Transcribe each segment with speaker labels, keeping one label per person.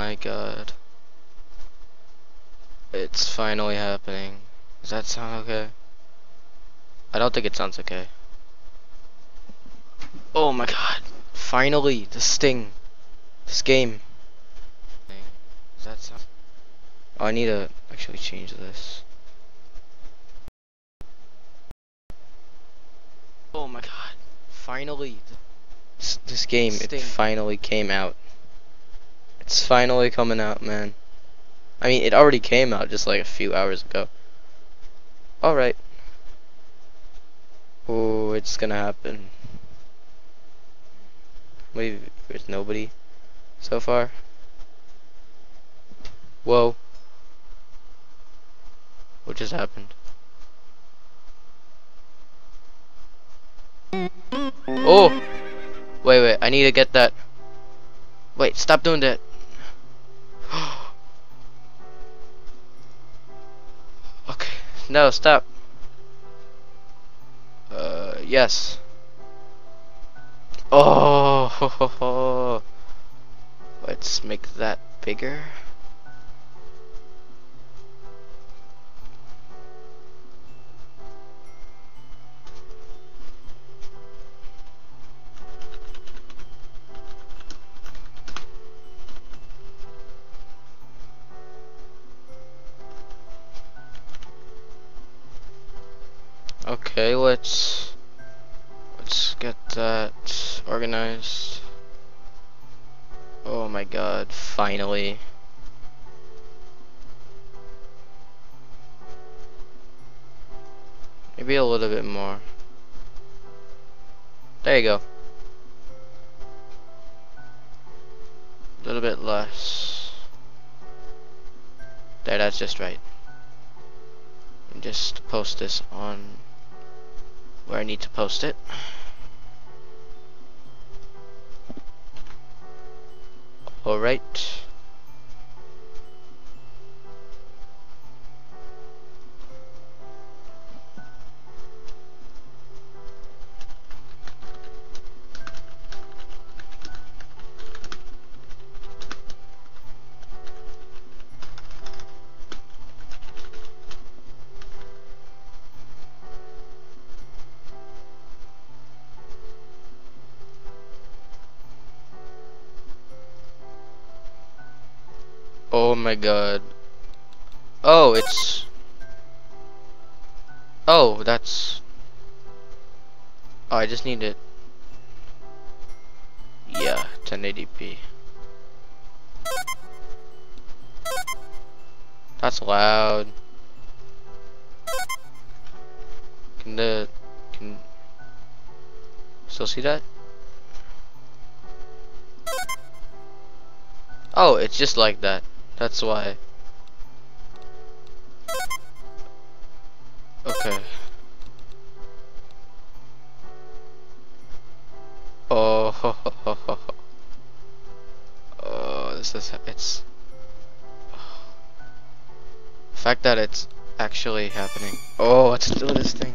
Speaker 1: my god. It's finally happening. Does that sound okay? I don't think it sounds okay. Oh my god. Finally, this thing. This game. Does that sound... Oh, I need to actually change this. Oh my god. Finally. This game, it finally came out. It's finally coming out, man. I mean, it already came out just like a few hours ago. Alright. Oh, it's gonna happen. Wait, there's nobody so far. Whoa. What just happened? Oh! Wait, I need to get that. Wait, stop doing that. Okay, no, stop. Yes. Oh, let's make that bigger. Okay, let's get that organized. Oh my god, finally. Maybe a little bit more. There you go. A little bit less. There, that's just right. And just post this on where I need to post it. Alright. Oh my god. Oh, it's... Oh, that's... Oh, I just need it. Yeah, 1080p. That's loud. Can still see that? Oh, it's just like that. That's why. Okay. Oh, ho, ho, ho, ho. Oh, this is, it's the fact that it's actually happening. Oh, let's do this thing.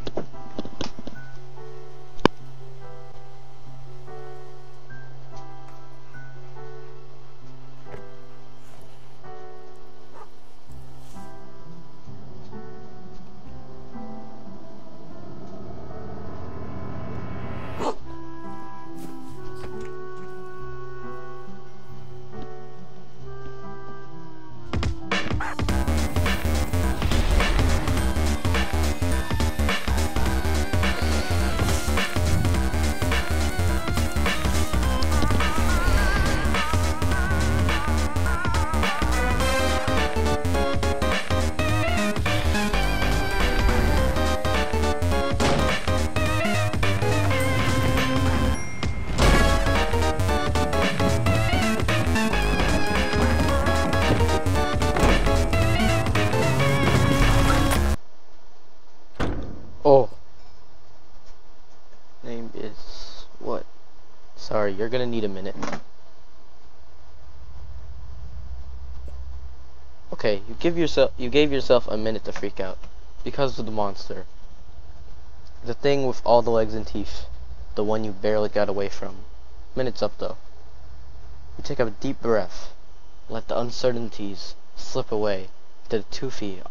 Speaker 1: Oh. Name is what? Sorry, you're gonna need a minute. Okay, you gave yourself a minute to freak out because of the monster. The thing with all the legs and teeth, the one you barely got away from. Minute's up though. You take a deep breath. Let the uncertainties slip away to the toothy,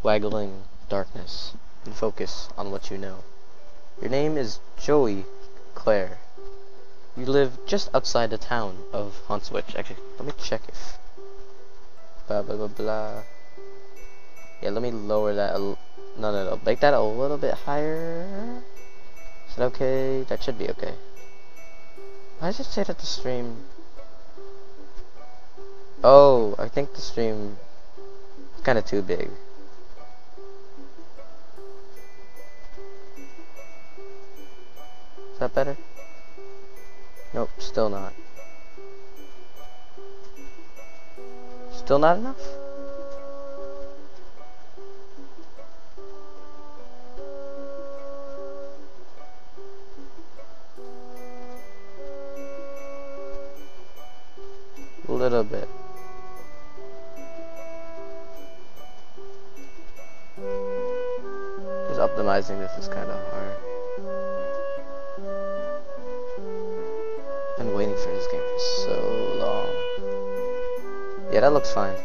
Speaker 1: waggling darkness, and focus on what you know. Your name is Joey Claire. You live just outside the town of Honswich. Actually, let me check if... Blah, blah, blah, blah. Yeah, let me lower that no, make that a little bit higher. Is that okay? That should be okay. Why does it say that the stream... Oh, I think the stream is kind of too big. Is that better? Nope, still not. Still not enough? A little bit. Just optimizing this is kind of hard. Been waiting for this game for so long. Yeah, that looks fine.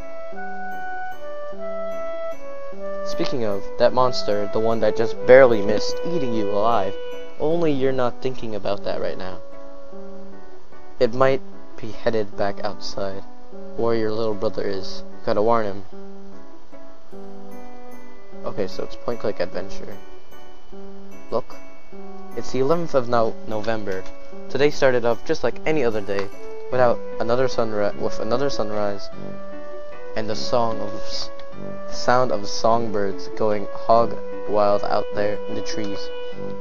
Speaker 1: Speaking of, that monster, the one that just barely missed eating you alive, only you're not thinking about that right now. It might be headed back outside, where your little brother is. Gotta warn him. Okay, so it's point-click adventure. Look. It's the 11th of November. Today started off just like any other day, without another sunrise, and the sound of songbirds going hog wild out there in the trees.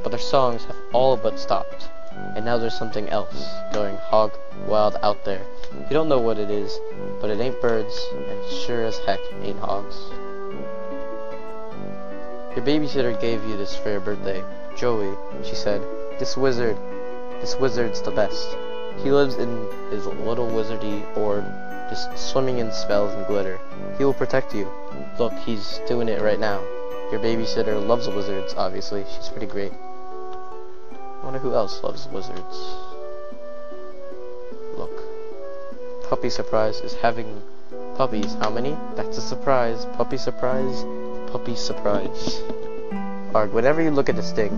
Speaker 1: But their songs have all but stopped, and now there's something else going hog wild out there. You don't know what it is, but it ain't birds, and it sure as heck ain't hogs. Your babysitter gave you this for your birthday. Joey, she said, this wizard's the best. He lives in his little wizardy orb, just swimming in spells and glitter. He will protect you. Look, he's doing it right now. Your babysitter loves wizards, obviously. She's pretty great. I wonder who else loves wizards. Look. Puppy Surprise is having puppies. How many? That's a surprise. Puppy Surprise. Puppy Surprise. Arg, whenever you look at this thing,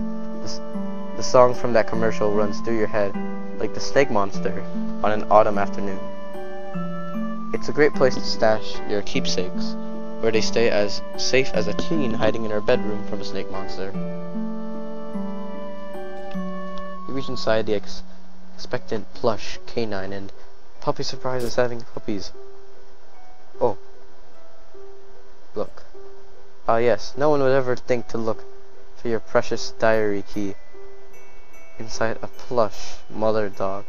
Speaker 1: the song from that commercial runs through your head like the snake monster on an autumn afternoon. It's a great place to stash your keepsakes, where they stay as safe as a teen hiding in her bedroom from a snake monster. You reach inside the expectant plush canine, and Puppy Surprise is having puppies. Oh. Look. Ah yes, no one would ever think to look for your precious diary key inside a plush mother dog.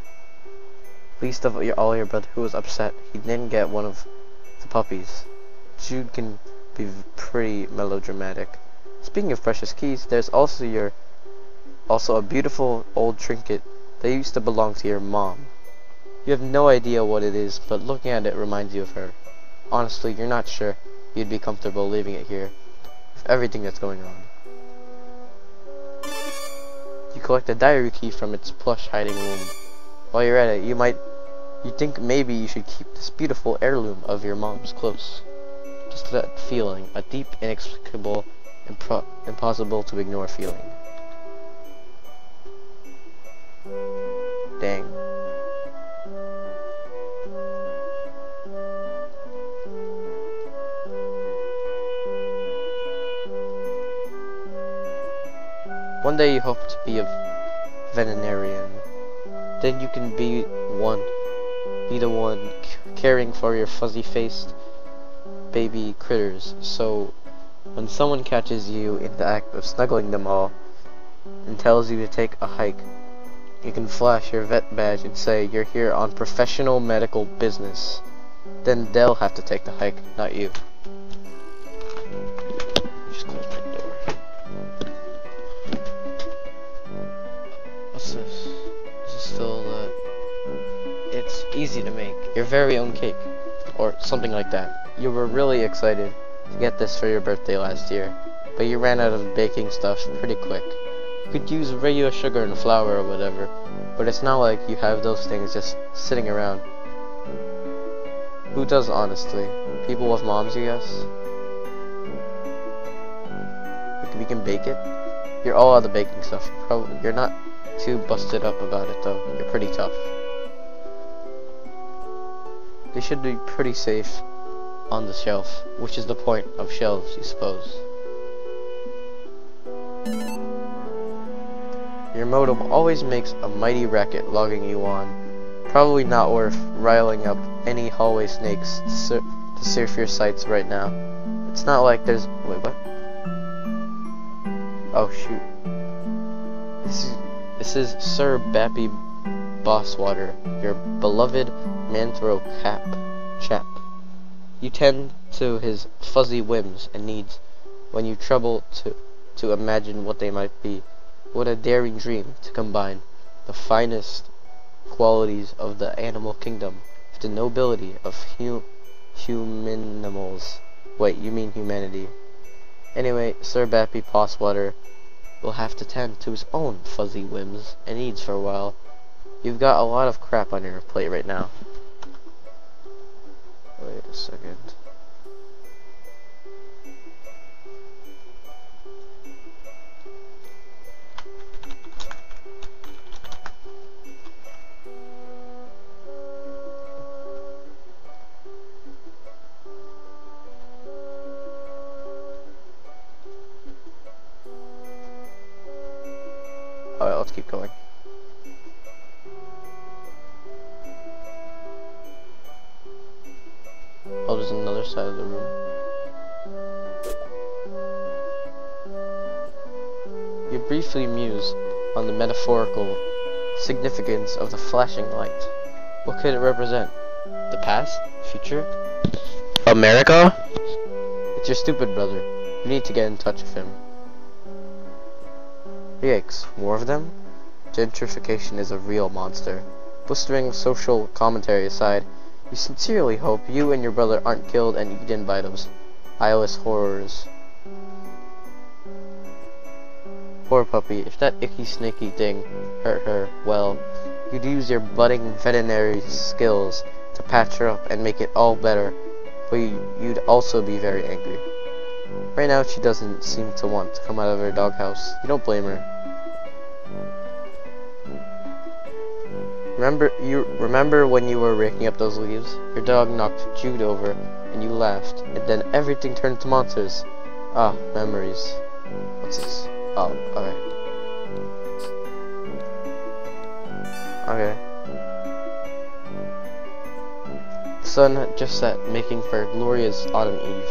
Speaker 1: Least of all your brother, who was upset he didn't get one of the puppies. Jude can be pretty melodramatic. Speaking of precious keys, there's also a beautiful old trinket that used to belong to your mom. You have no idea what it is, but looking at it reminds you of her. Honestly, you're not sure you'd be comfortable leaving it here with everything that's going on. You collect a diary key from its plush hiding room. While you're at it, you think maybe you should keep this beautiful heirloom of your mom's close. Just that feeling, a deep, inexplicable, impossible to ignore feeling. Dang. One day you hope to be a veterinarian. Then you can be the one caring for your fuzzy-faced baby critters. So when someone catches you in the act of snuggling them all and tells you to take a hike, you can flash your vet badge and say you're here on professional medical business. Then they'll have to take the hike, not you. Just close my door. What's this? This is still it's easy to make. Your very own cake. Or something like that. You were really excited to get this for your birthday last year, but you ran out of baking stuff pretty quick. You could use regular sugar and flour or whatever, but it's not like you have those things just sitting around. Who does, honestly? People with moms, you guess? We can bake it. You're all out of the baking stuff. You're not too busted up about it, though. You're pretty tough. They should be pretty safe on the shelf, which is the point of shelves, you suppose. Your modem always makes a mighty racket logging you on. Probably not worth riling up any hallway snakes to surf your sites right now. It's not like there's... Wait, what? Oh, shoot. This is Sir Bappy Bosswater, your beloved Manthro chap. You tend to his fuzzy whims and needs when you trouble to imagine what they might be. What a daring dream to combine the finest qualities of the animal kingdom with the nobility of humanimals. Wait, you mean humanity. Anyway, Sir Bappy Bosswater will have to tend to his own fuzzy whims and needs for a while. You've got a lot of crap on your plate right now. Wait a second. Alright, let's keep going. Oh, there's another side of the room. You briefly muse on the metaphorical significance of the flashing light. What could it represent? The past? Future? America? It's your stupid brother. You need to get in touch with him. Yikes, more of them? Gentrification is a real monster. Blistering social commentary aside, we sincerely hope you and your brother aren't killed and eaten by those eyeless horrors. Poor puppy, if that icky snaky thing hurt her, well, you'd use your budding veterinary skills to patch her up and make it all better, but you'd also be very angry. Right now she doesn't seem to want to come out of her doghouse. You don't blame her. Remember when you were raking up those leaves? Your dog knocked Jude over, and you laughed, and then everything turned to monsters. Ah, memories. What's this? Oh, okay. Okay. The sun had just set, making for a glorious autumn eve.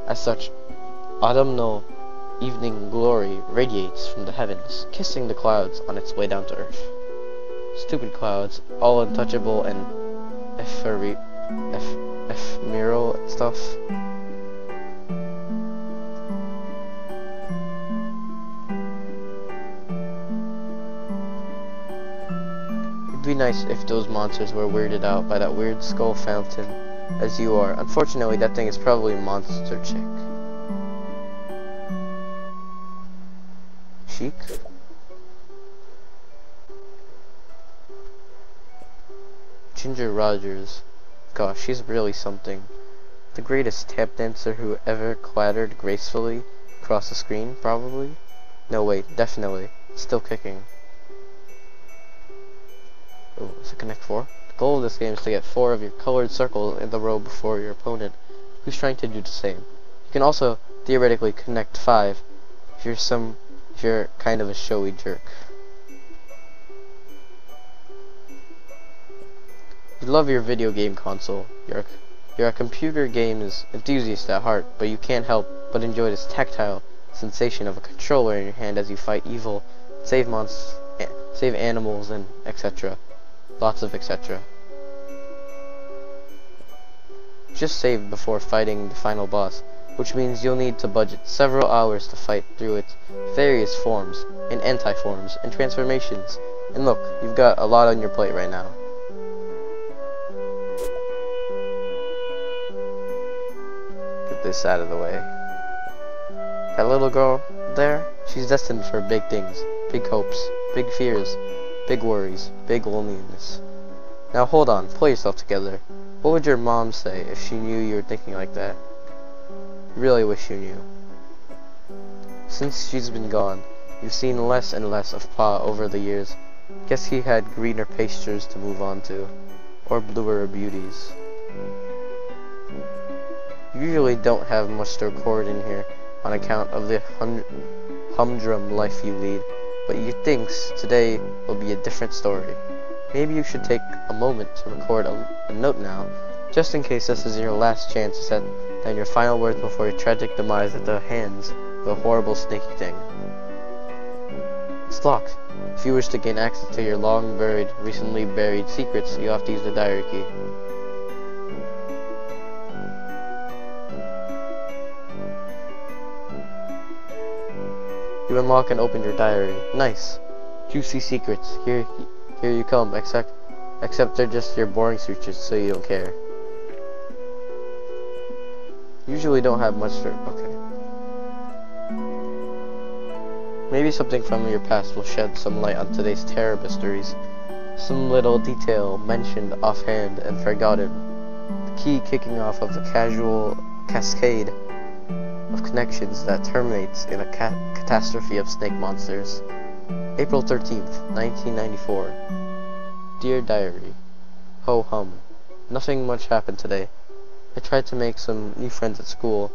Speaker 1: As such, autumnal evening glory radiates from the heavens, kissing the clouds on its way down to earth. Stupid clouds, all untouchable and ephemeral stuff. It'd be nice if those monsters were weirded out by that weird skull fountain, as you are. Unfortunately, that thing is probably a monster chick. Chic? Ginger Rogers. Gosh, she's really something. The greatest tap dancer who ever clattered gracefully across the screen, probably? No, wait, definitely. Still kicking. Oh, is it Connect 4? The goal of this game is to get 4 of your colored circles in the row before your opponent, who's trying to do the same. You can also theoretically connect 5 if you're kind of a showy jerk. You love your video game console. You're a computer games enthusiast at heart, but you can't help but enjoy this tactile sensation of a controller in your hand as you fight evil, save monsters, save animals, and etc. Lots of etc. Just save before fighting the final boss, which means you'll need to budget several hours to fight through its various forms, and anti-forms, and transformations. And look, you've got a lot on your plate right now. Get this out of the way. That little girl there, she's destined for big things, big hopes, big fears, big worries, big loneliness. Now hold on, pull yourself together. What would your mom say if she knew you were thinking like that? Really wish you knew. Since she's been gone, you've seen less and less of Pa over the years. Guess he had greener pastures to move on to, or bluer beauties. You usually don't have much to record in here on account of the humdrum life you lead, but you thinks today will be a different story. Maybe you should take a moment to record a note now, just in case this is your last chance to set down your final words before your tragic demise at the hands of a horrible snaky thing. It's locked. If you wish to gain access to your recently buried secrets, you have to use the diary key. You unlock and open your diary. Nice. Juicy secrets. Here you come. Except they're just your boring secrets, so you don't care. Usually don't have much to... Okay. Maybe something from your past will shed some light on today's terror mysteries. Some little detail mentioned offhand and forgotten. The key kicking off of the casual cascade of connections that terminates in a catastrophe of snake monsters. April 13th, 1994. Dear Diary. Ho hum. Nothing much happened today. I tried to make some new friends at school,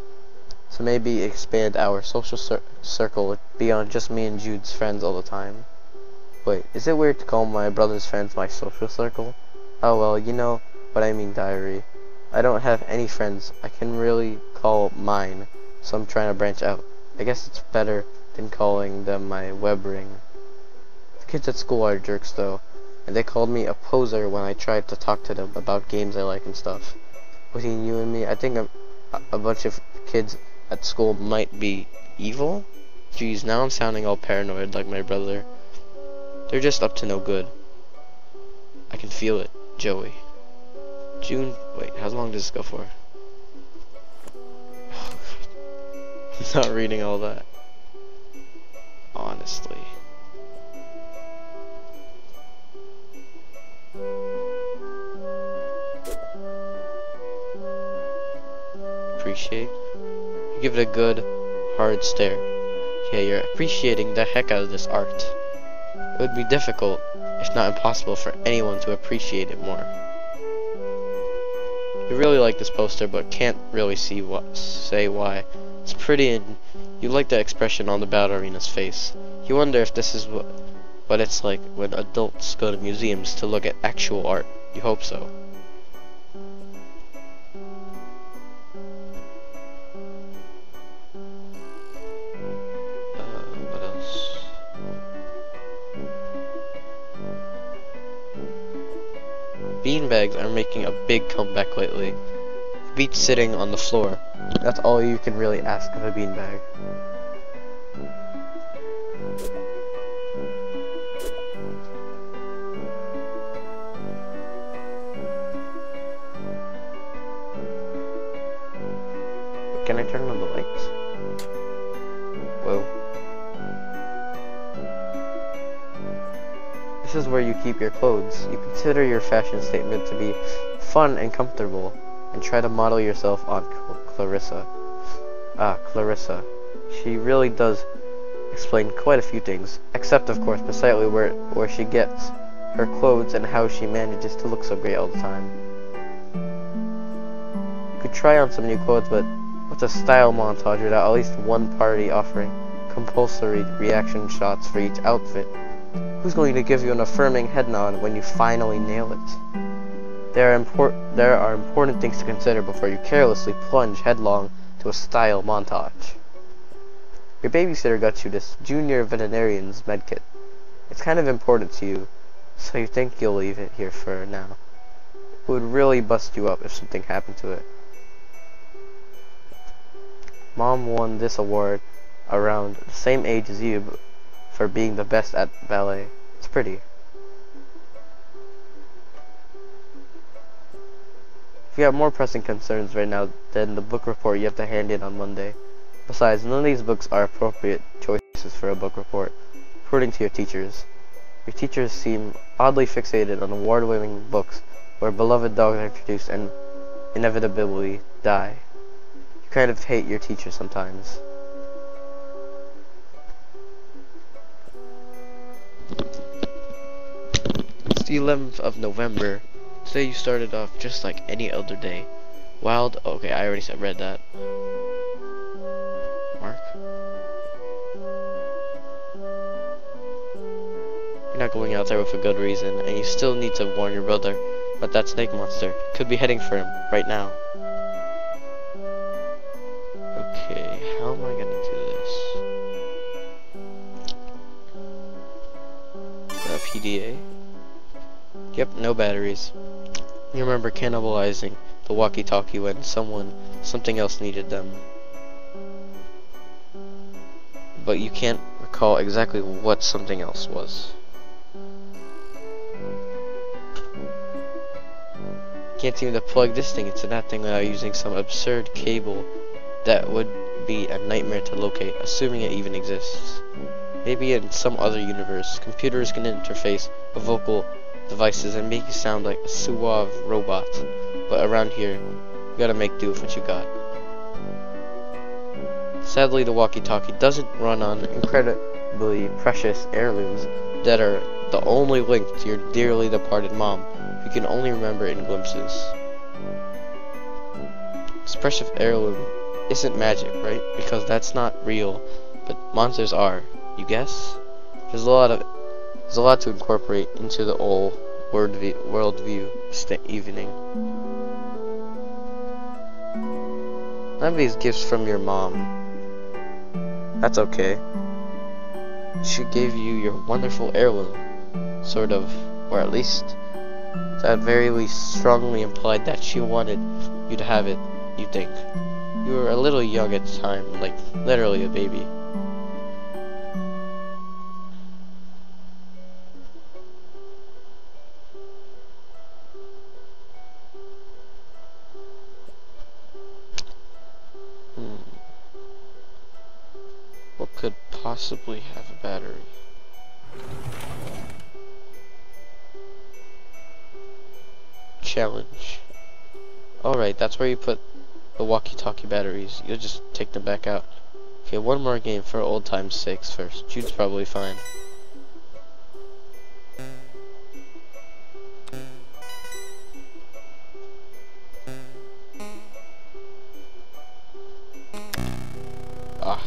Speaker 1: so maybe expand our social circle beyond just me and Jude's friends all the time. Wait, is it weird to call my brother's friends my social circle? Oh well, you know what I mean, Diary. I don't have any friends I can really call mine, so I'm trying to branch out. I guess it's better than calling them my web ring. The kids at school are jerks though, and they called me a poser when I tried to talk to them about games I like and stuff. Between you and me, I think a bunch of kids at school might be evil? Jeez, now I'm sounding all paranoid like my brother. They're just up to no good. I can feel it, Joey. June, wait, how long does this go for? I'm not reading all that. Honestly. Appreciate. You give it a good, hard stare. Yeah, you're appreciating the heck out of this art. It would be difficult, if not impossible, for anyone to appreciate it more. You really like this poster, but can't really say why. It's pretty, and you like the expression on the ballerina's face. You wonder if this is what it's like when adults go to museums to look at actual art. You hope so. What else? Beanbags are making a big comeback lately. Beach sitting on the floor. That's all you can really ask of a beanbag. Can I turn on the lights? Whoa. This is where you keep your clothes. You consider your fashion statement to be fun and comfortable, and try to model yourself on Clarissa. Clarissa. She really does explain quite a few things, except of course precisely where she gets her clothes and how she manages to look so great all the time. You could try on some new clothes, but what's a style montage without at least one party offering compulsory reaction shots for each outfit? Who's going to give you an affirming head nod when you finally nail it? There are important things to consider before you carelessly plunge headlong to a style montage. Your babysitter got you this junior veterinarian's medkit. It's kind of important to you, so you think you'll leave it here for now. It would really bust you up if something happened to it. Mom won this award around the same age as you for being the best at ballet. It's pretty. If you have more pressing concerns right now than the book report you have to hand in on Monday. Besides, none of these books are appropriate choices for a book report, according to your teachers. Your teachers seem oddly fixated on award-winning books where beloved dogs are introduced and inevitably die. You kind of hate your teacher sometimes. It's the 11th of November. Today you started off just like any other day. Wild. Okay, I already read that. Mark? You're not going out there with a good reason, and you still need to warn your brother. But that snake monster could be heading for him right now. Okay, how am I gonna do this? PDA? Yep, no batteries. You remember cannibalizing the walkie-talkie when something else needed them. But you can't recall exactly what something else was. Can't seem to plug this thing into that thing without using some absurd cable that would be a nightmare to locate, assuming it even exists. Maybe in some other universe, computers can interface with vocal devices and make you sound like a suave robot, but around here, you gotta make do with what you got. Sadly, the walkie-talkie doesn't run on incredibly precious heirlooms that are the only link to your dearly departed mom. You can only remember in glimpses. This precious heirloom isn't magic, right? Because that's not real, but monsters are. You guess? There's a lot to incorporate into the old worldview this evening. None of these gifts from your mom. That's okay. She gave you your wonderful heirloom, sort of, or at least, at very least, strongly implied that she wanted you to have it, you think. You were a little young at the time, like, literally a baby. What could possibly have a battery? Challenge. Alright, that's where you put the walkie-talkie batteries. You'll just take them back out. Okay, one more game for old time's sakes first. Jude's probably fine. Ah.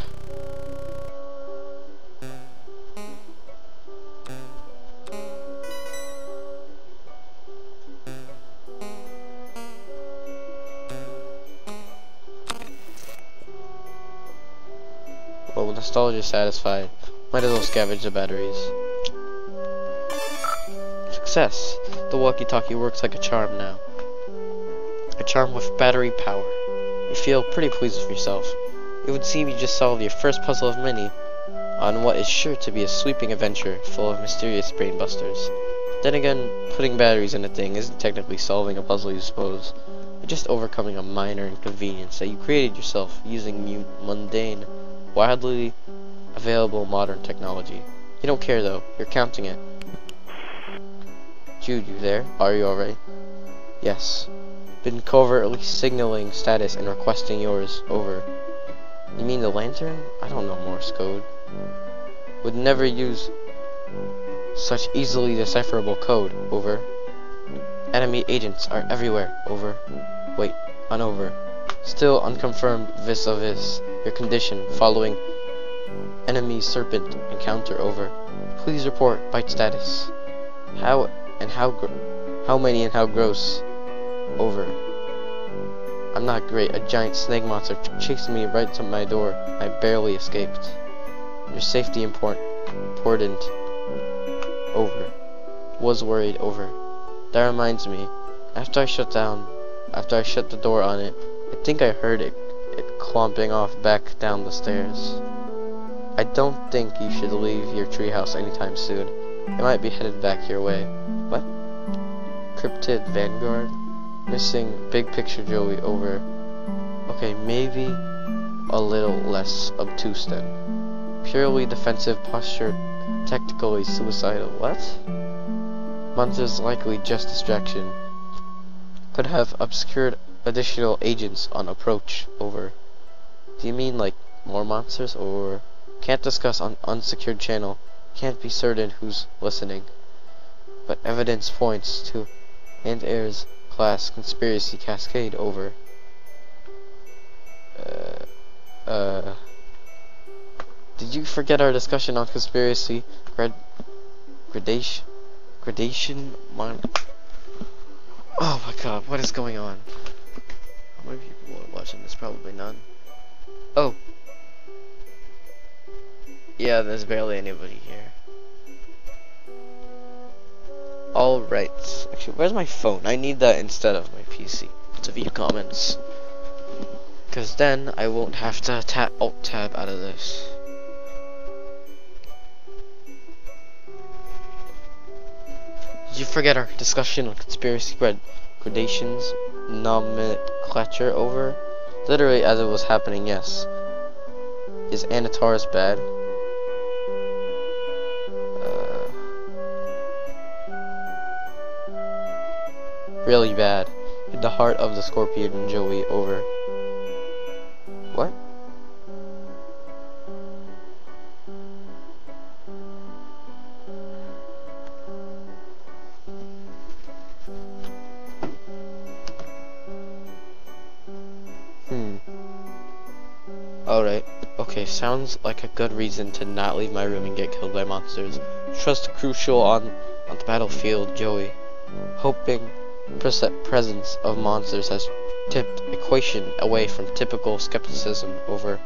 Speaker 1: Well, nostalgia satisfied, might as well scavenge the batteries. Success! The walkie-talkie works like a charm now. A charm with battery power. You feel pretty pleased with yourself. It would seem you just solved your first puzzle of many on what is sure to be a sweeping adventure full of mysterious brainbusters. Then again, putting batteries in a thing isn't technically solving a puzzle, you suppose. You're just overcoming a minor inconvenience that you created yourself using mundane, widely available modern technology. You don't care though, you're counting it. Jude, you there? Are you alright? Yes. Been covertly signaling status and requesting yours. Over. You mean the lantern? I don't know Morse code. Would never use such easily decipherable code. Over. Enemy agents are everywhere. Over. Wait, on over. Still unconfirmed vis-a-vis your condition following enemy serpent encounter. Over. Please report bite status. How many and how gross. Over. I'm not great. A giant snake monster chased me right to my door. I barely escaped. Your safety important. Over. Was worried. Over. That reminds me. After I shut the door on it, I think I heard it clomping off back down the stairs. I don't think you should leave your treehouse anytime soon. It might be headed back your way. What? Cryptid Vanguard? Missing big picture Joey. Over. Okay, maybe a little less obtuse then. Purely defensive posture, tactically suicidal. What? Monsters likely just distraction. could have obscured additional agents on approach. Over. Do you mean like more monsters, or can't discuss on unsecured channel? Can't be certain who's listening. But evidence points to Ant-Air's class conspiracy cascade. Over. Did you forget our discussion on conspiracy gradation? Oh my god, what is going on? How many people are watching this? Probably none. Oh. Yeah, there's barely anybody here. Alright. Actually, where's my phone? I need that instead of my PC to view comments. Because then I won't have to Alt-Tab out of this. Did you forget our discussion on conspiracy gradations nomenclature? Over? Literally as it was happening, yes. Is Anataurus bad? Really bad. In the heart of the scorpion and Joey. Over. What? Alright. Okay, sounds like a good reason to not leave my room and get killed by monsters. Trust crucial on the battlefield, Joey. Hoping presence of monsters has tipped equation away from typical skepticism. Over.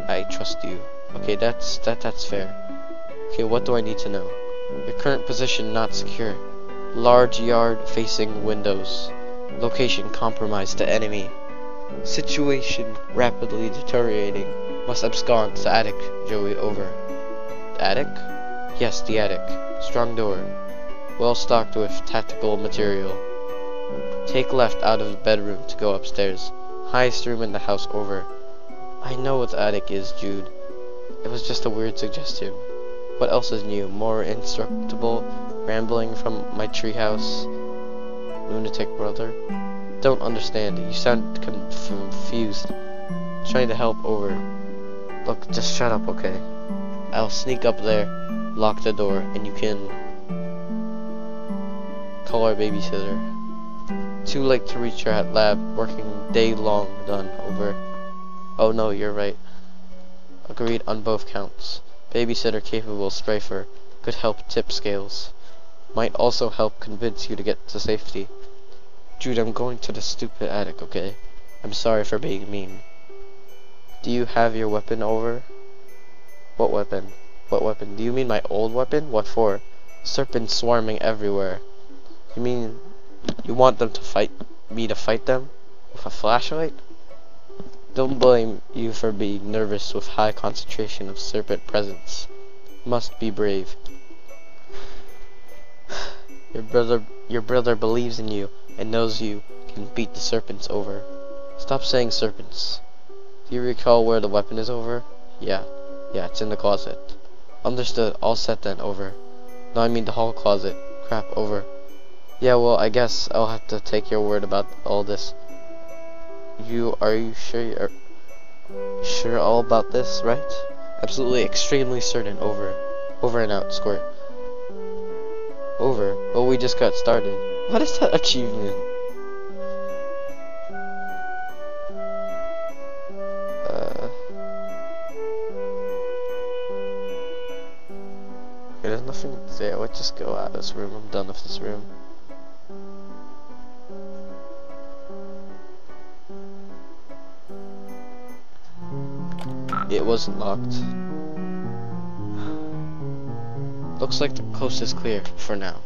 Speaker 1: I trust you. Okay, that's fair. Okay, what do I need to know? Your current position not secure. Large yard facing windows. Location compromised to enemy. Situation rapidly deteriorating. Must abscond to attic, Joey. Over. The attic? Yes, the attic. Strong door. Well stocked with tactical material. Take left out of the bedroom to go upstairs. Highest room in the house. Over. I know what the attic is, Jude. It was just a weird suggestion. What else is new? More instructable rambling from my treehouse? Lunatic brother? Don't understand. You sound confused. Trying to help. Over. Look, just shut up, okay? I'll sneak up there, lock the door, and you can call our babysitter. Too late to reach her at lab. Working day long. Done. Over. Oh no, you're right. Agreed on both counts. Babysitter capable. Strafer. Could help tip scales. Might also help convince you to get to safety. Jude, I'm going to the stupid attic, okay? I'm sorry for being mean. Do you have your weapon? Over? What weapon? What weapon? Do you mean my old weapon? What for? Serpents swarming everywhere. You mean you want them to fight me to fight them? With a flashlight? Don't blame you for being nervous with high concentration of serpent presence. Must be brave. Your brother believes in you and knows you can beat the serpents. Over. Stop saying serpents. Do you recall where the weapon is? Over? Yeah, it's in the closet. Understood. All set then. Over. No, I mean the hall closet. Crap. Over. Yeah, well, I guess I'll have to take your word about all this. Are you sure you're sure all about this, right? Absolutely, extremely certain. Over. Over and out. Squirt. Over. Well, we just got started. What is that achievement? Okay, there's nothing there. Let's just go out of this room. I'm done with this room. It wasn't locked. Looks like the coast is clear for now.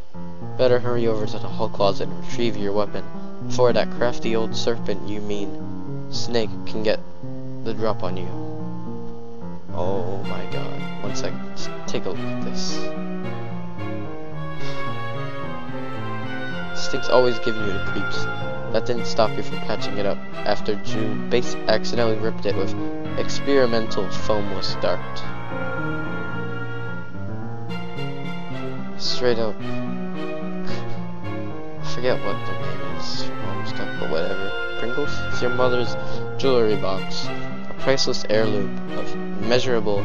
Speaker 1: Better hurry over to the hall closet and retrieve your weapon before that crafty old serpent, you mean snake, can get the drop on you. Oh my god. One second. Let's take a look at this. This thing's always giving you the creeps. That didn't stop you from patching it up after June Base accidentally ripped it with experimental foamless dart. Straight up. I forget what their name It's home stuff, but whatever. Pringles? It's your mother's jewelry box. A priceless heirloom of immeasurable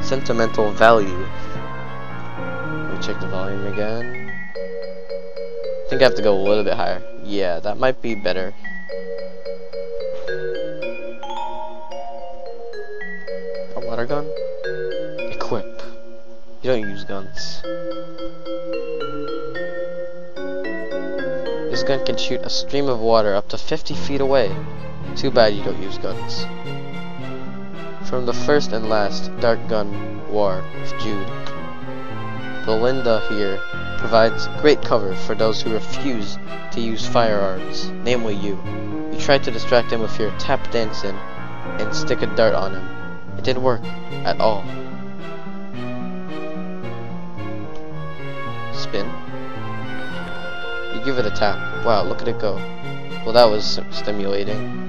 Speaker 1: sentimental value. Let me check the volume again. I think I have to go a little bit higher. Yeah, that might be better. A water gun? Equip. You don't use guns. This gun can shoot a stream of water up to 50 feet away. Too bad you don't use guns. From the first and last Dark Gun War with Jude, Belinda here provides great cover for those who refuse to use firearms, namely you. You tried to distract him with your tap dancing and stick a dart on him. It didn't work at all. Spin. You give it a tap. Wow, look at it go. Well, that was stimulating.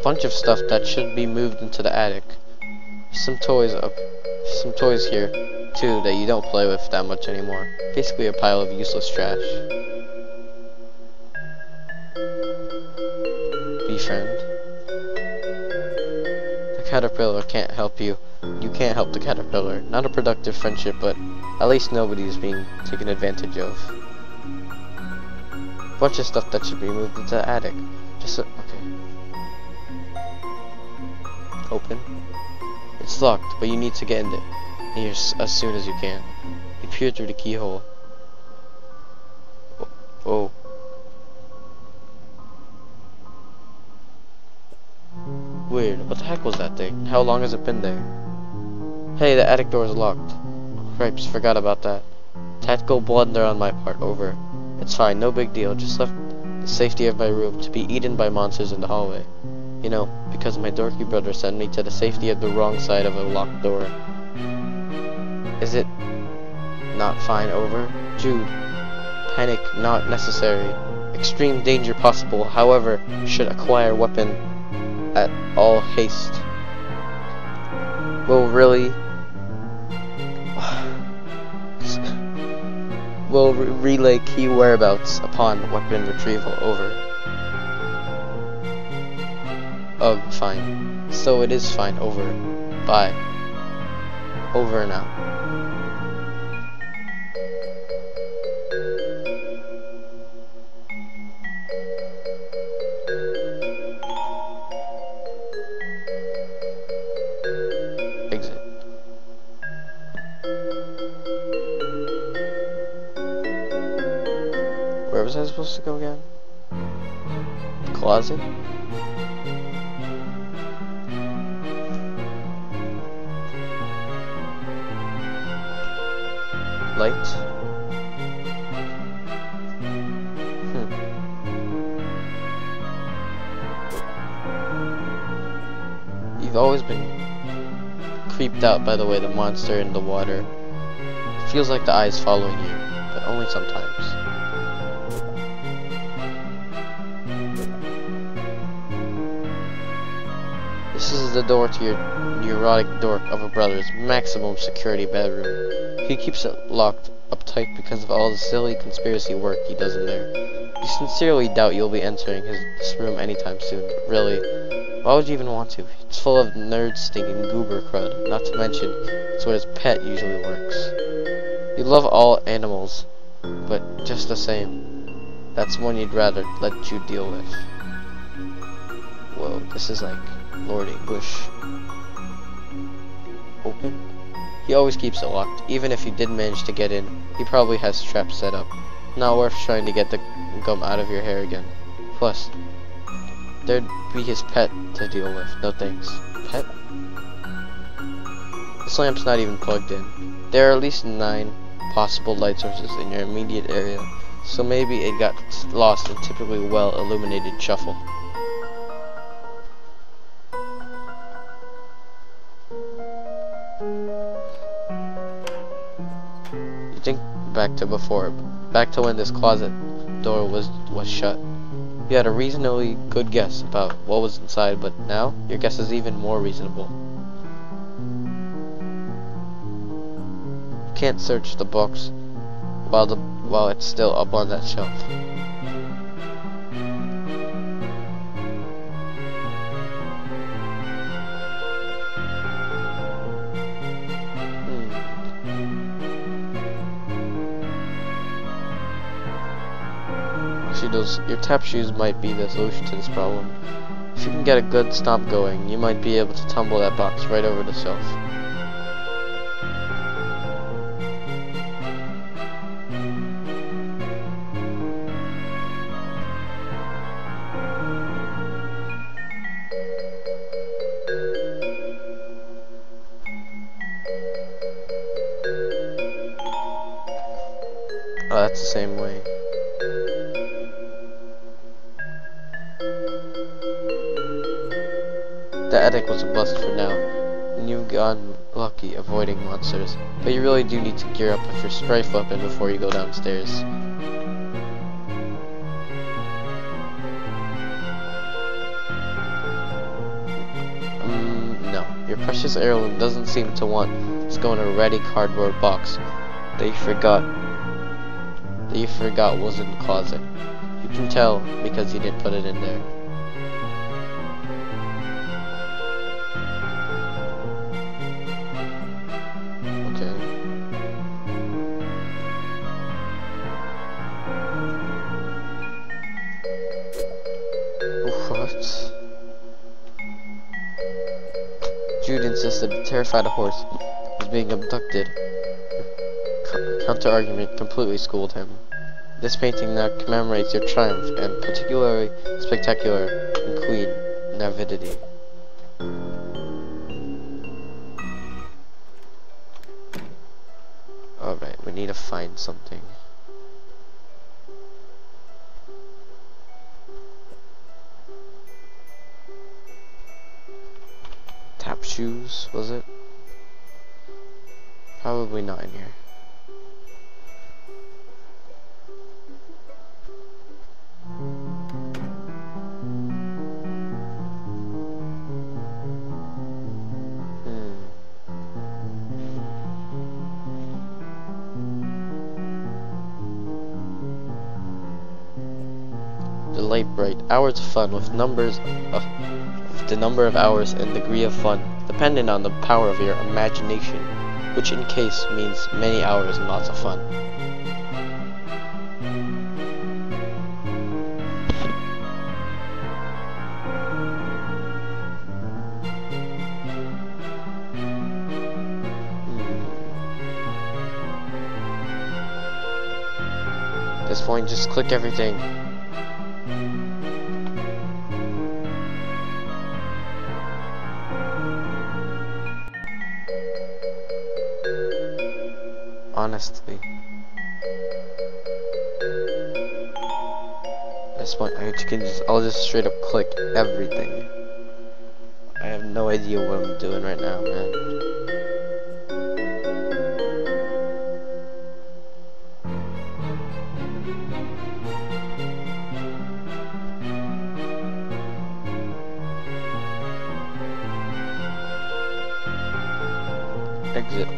Speaker 1: Bunch of stuff that should be moved into the attic. Some toys here too that you don't play with that much anymore. Basically a pile of useless trash. Befriend. The caterpillar can't help you. You can't help the caterpillar. Not a productive friendship, but at least nobody's being taken advantage of. Bunch of stuff that should be moved into the attic. Okay. Open. It's locked, but you need to get in here as soon as you can. You peer through the keyhole. Oh. Weird. What the heck was that thing? How long has it been there? Hey, the attic door is locked. Cripes, forgot about that. Tactical blunder on my part. Over. It's fine, no big deal. Just left the safety of my room to be eaten by monsters in the hallway. You know, because my dorky brother sent me to the safety of the wrong side of a locked door. Is it not fine? Over? Jude. Panic not necessary. Extreme danger possible, however, should acquire weapon at all haste. Will relay key whereabouts upon weapon retrieval. Over. Ugh, fine. So it is fine. Over. Bye. Over now. Exit. Where was I supposed to go again? Closet? Light. You've always been creeped out by the way the monster in the water. It feels like the eye's following you, but only sometimes. This is the door to your neurotic dork of a brother's maximum security bedroom. He keeps it locked up tight because of all the silly conspiracy work he does in there. You sincerely doubt you'll be entering this room anytime soon. Really, why would you even want to? It's full of nerd stinking goober crud. Not to mention, it's where his pet usually works. You love all animals, but just the same, that's one you'd rather let you deal with. Whoa, this is like Lord English. Open? He always keeps it locked. Even if you did manage to get in, he probably has traps set up. Not worth trying to get the gum out of your hair again. Plus, there'd be his pet to deal with. No thanks. Pet? This lamp's not even plugged in. There are at least 9 possible light sources in your immediate area, so maybe it got lost in typically well-illuminated shuffle. Think back to before, back to when this closet door was shut. You had a reasonably good guess about what was inside, but now your guess is even more reasonable. can't search the box while it's still up on that shelf. Your tap shoes might be the solution to this problem. If you can get a good stomp going, you might be able to tumble that box right over the shelf. Oh, that's the same way. The attic was a bust for now, and you've gotten lucky avoiding monsters, but you really do need to gear up with your strife weapon before you go downstairs. No. Your precious heirloom doesn't seem to want to go in a ready cardboard box that you forgot was in the closet. You can tell because you didn't put it in there. Jude insisted the terrified horse was being abducted. Your counter-argument completely schooled him. This painting now commemorates your triumph and particularly spectacular in Queen Navidity. Alright, we need to find something. Tap shoes, was it? Probably not in here. Delight bright. Hours of fun with the number of hours and degree of fun dependent on the power of your imagination, which in case means many hours and lots of fun. At this point, just click everything. Honestly, at this point, I'll just straight up click everything. I have no idea what I'm doing right now, man. Exit.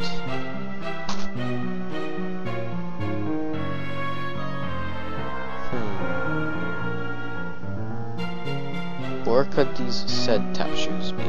Speaker 1: Where could these said tap shoes be?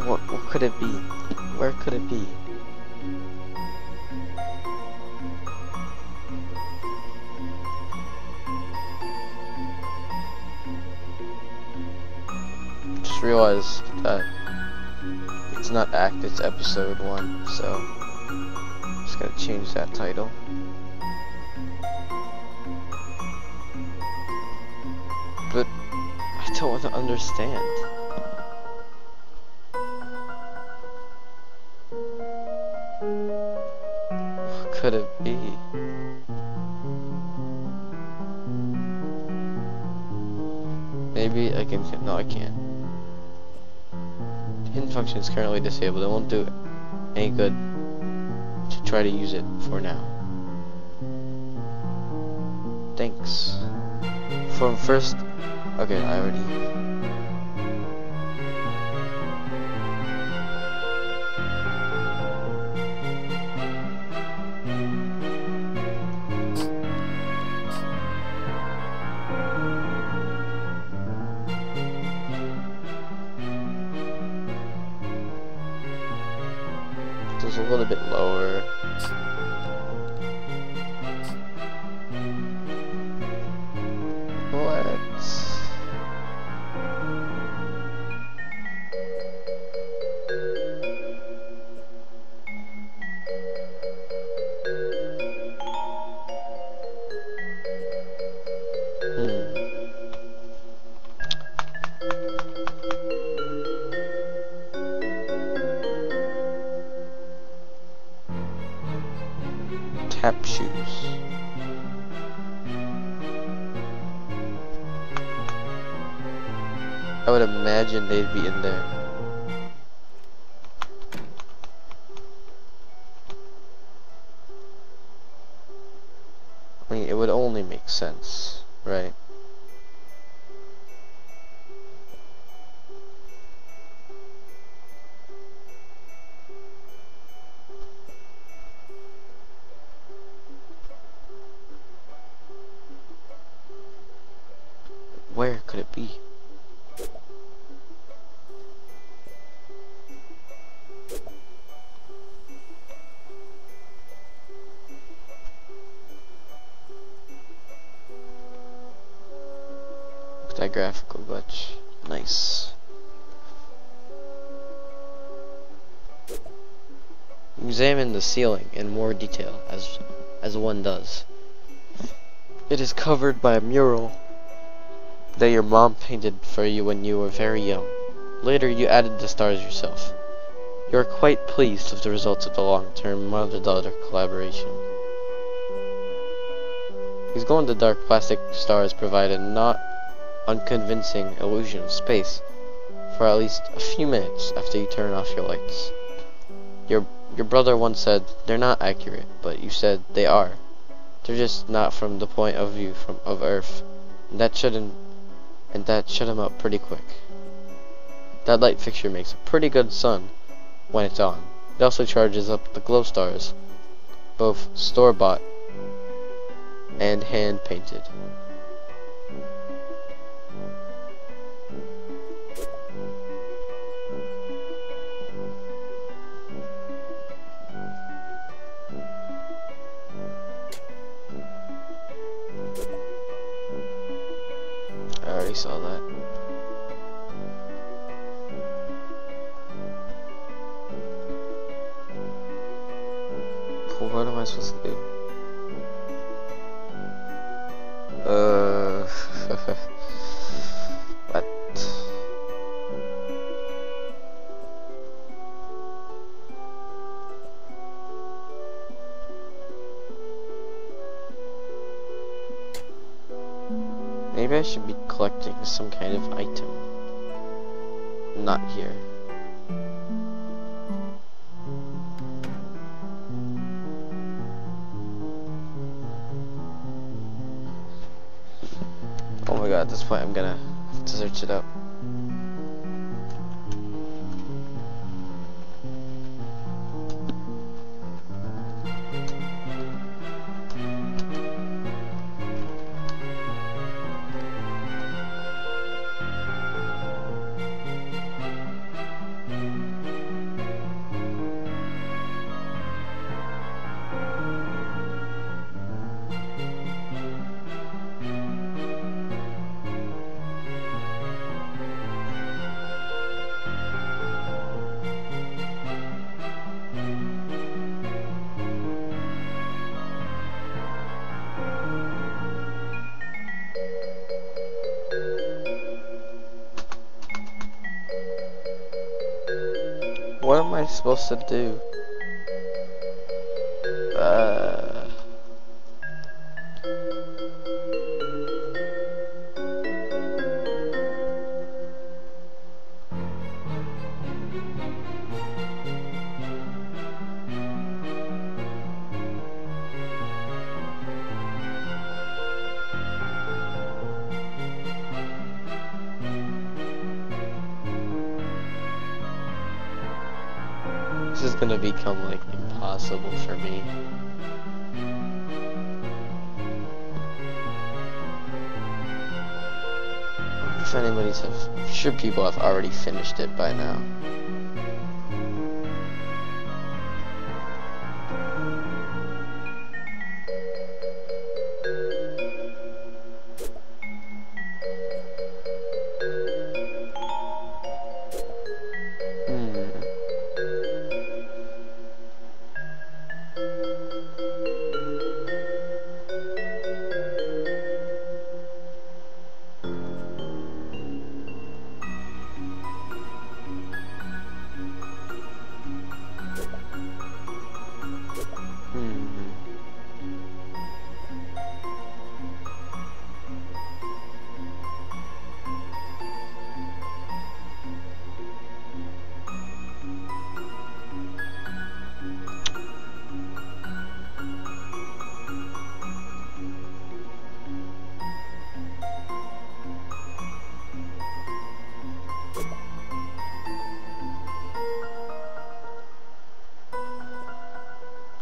Speaker 1: What could it be? Where could it be? Just realized that it's not act, it's episode 1, so I'm just gonna change that title. But I don't want to understand. What could it be? Maybe I can. No, I can't. The hidden function is currently disabled. It won't do any good to try to use it for now. Thanks. From first. Okay, I already. Just a little bit lower. Tap shoes. I would imagine they'd be in there. I mean, it would only make sense, right? Where could it be? Look at that graphical glitch. Nice. Examine the ceiling in more detail, as one does. It is covered by a mural that your mom painted for you when you were very young. Later, you added the stars yourself. You are quite pleased with the results of the long-term mother-daughter collaboration. These glow-in-the-dark plastic stars provide a not unconvincing illusion of space for at least a few minutes after you turn off your lights. Your brother once said they're not accurate, but you said they are. They're just not from the point of view of Earth, and that shut him up pretty quick. That light fixture makes a pretty good sun when it's on. It also charges up the glow stars, both store-bought and hand-painted. I already saw that. What am I supposed to do? What? Maybe I should be collecting some kind of item. Not here. Oh my god, at this point I'm gonna have to search it up. What am I supposed to do? This is gonna become like impossible for me. I wonder if anybody's I'm sure people have already finished it by now.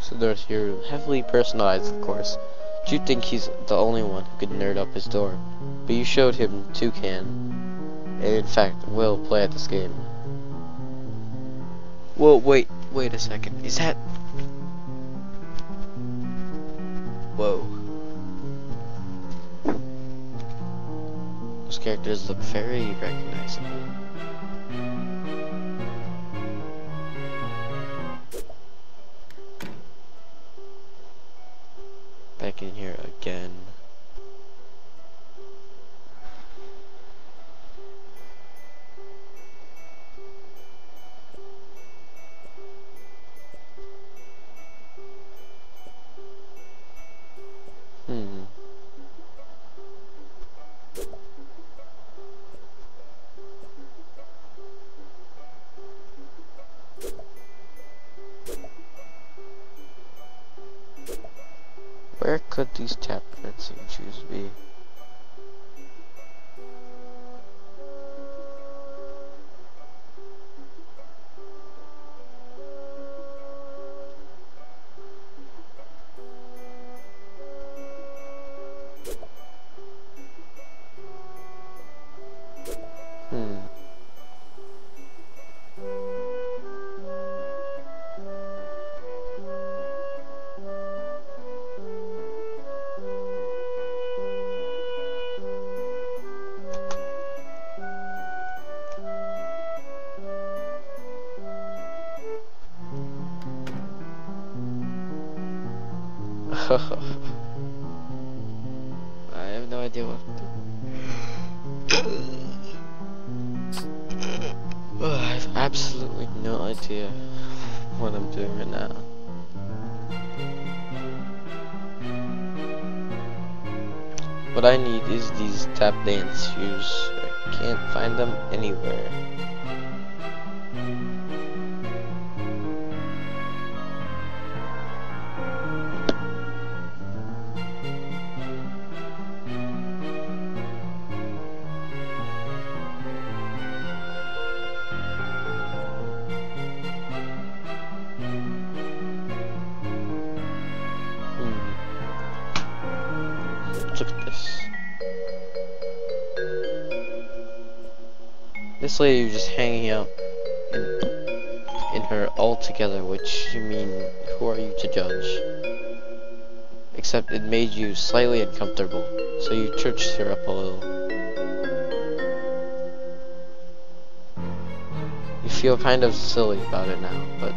Speaker 1: So there's your heavily personalized, of course. Do you think he's the only one who could nerd up his door? But you showed him Toucan, and in fact will play at this game. Well, wait a second. Is that... Whoa. Those characters look very recognizable. Back in here again. Where could these tap dancing shoes be? I have no idea what to do. I have absolutely no idea what I'm doing right now. What I need is these tap dance shoes. I can't find them anywhere. Look at this. This lady was just hanging out in her all together, which, you mean, who are you to judge? Except it made you slightly uncomfortable, so you churched her up a little. You feel kind of silly about it now, but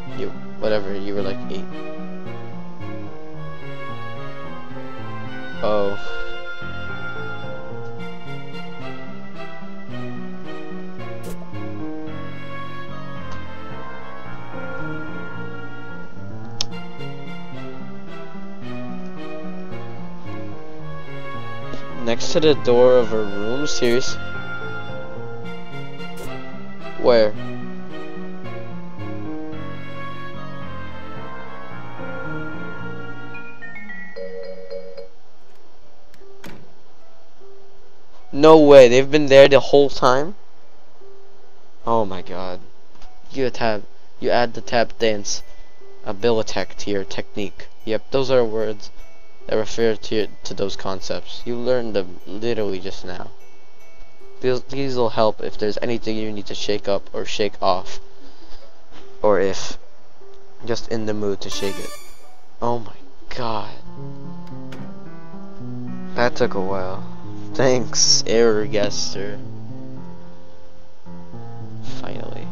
Speaker 1: whatever, you were like 8. Oh. next to the door of her room? Serious? Where? No way, they've been there the whole time? Oh my god. You add the tap dance abilitech to your technique. Yep, those are words that refer to those concepts. You learned them literally just now. These will help if there's anything you need to shake up or shake off, or if just in the mood to shake it. Oh my god. That took a while. Thanks, error guesser. Finally.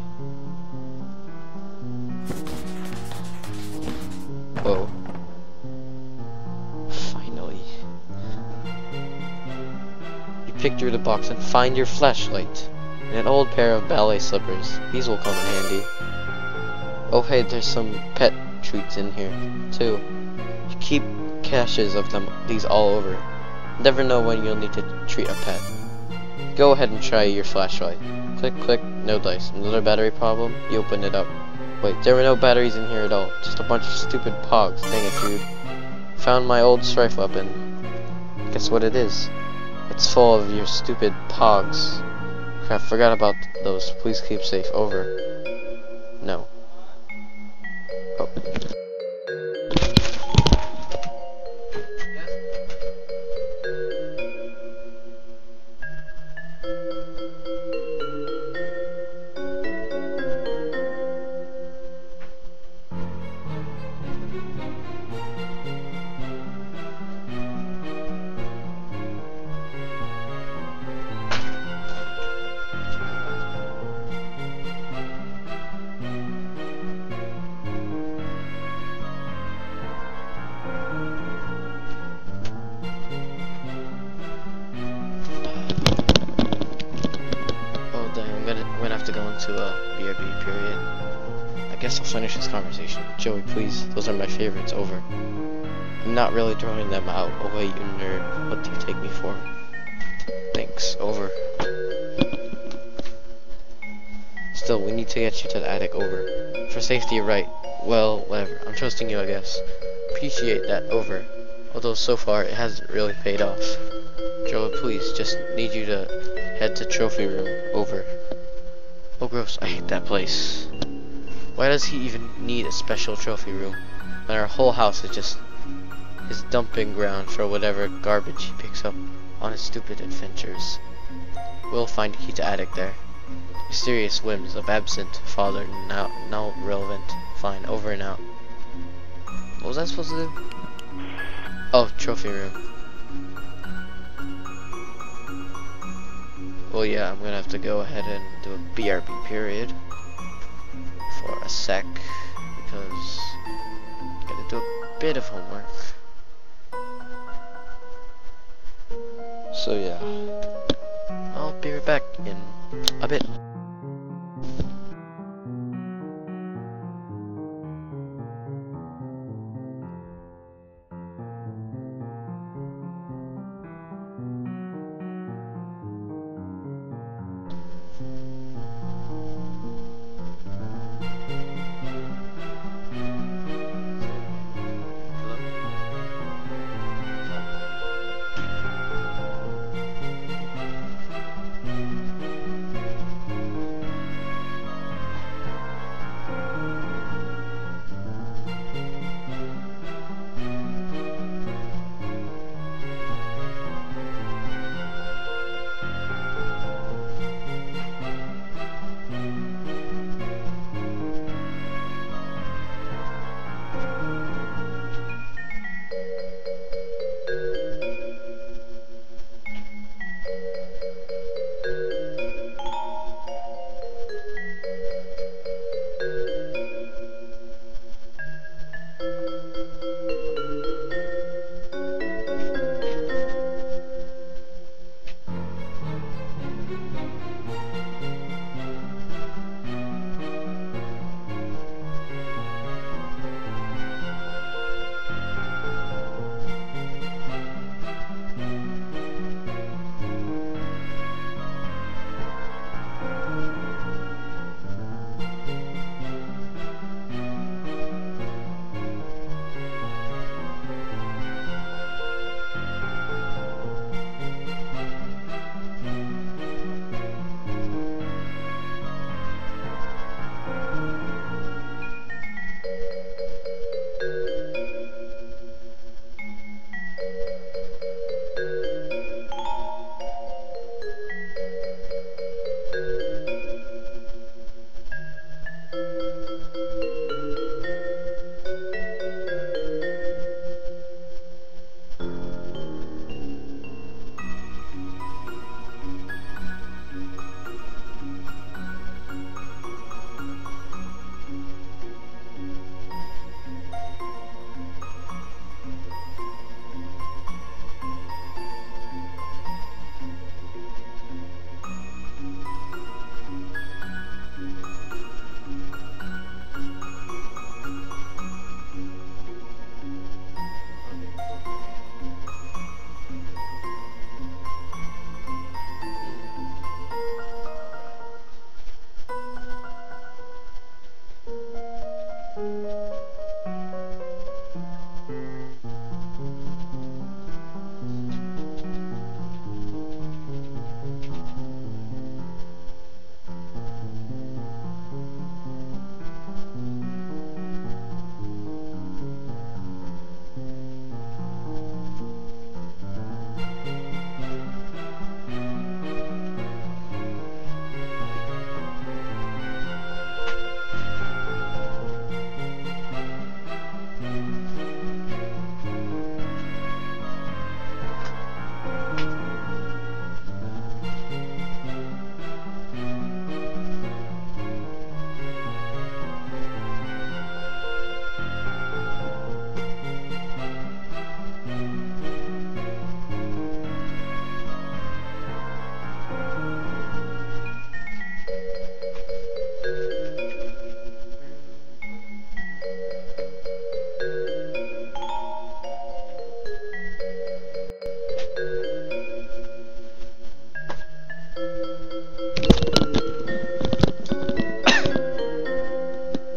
Speaker 1: Whoa. Finally. You pick through the box and find your flashlight and an old pair of ballet slippers. These will come in handy. Oh hey, there's some pet treats in here too. You keep caches of these all over. Never know when you'll need to treat a pet. Go ahead and try your flashlight. Click, click, no dice. Another battery problem? You open it up. Wait, there were no batteries in here at all. Just a bunch of stupid pogs. Dang it, dude. Found my old strife weapon. Guess what it is? It's full of your stupid pogs. Crap, forgot about those. Please keep safe. Over. No. Oh. I'm gonna have to go into a BRB period. I guess I'll finish this conversation. Joey, please. Those are my favorites. Over. I'm not really throwing them out. Oh wait, you nerd. What do you take me for? Thanks. Over. Still, we need to get you to the attic. Over. For safety, you're right. Well, whatever. I'm trusting you, I guess. Appreciate that. Over. Although so far, it hasn't really paid off. Joey, please. Just need you to head to trophy room. Over. Oh gross, I hate that place. Why does he even need a special trophy room when our whole house is just his dumping ground for whatever garbage he picks up on his stupid adventures? We'll find a key to attic there. Mysterious whims of absent father now relevant. Fine, over and out. What was I supposed to do? Oh, trophy room. Well, yeah, I'm gonna have to go ahead and do a BRB period for a sec because I gotta do a bit of homework. So yeah, I'll be right back in a bit.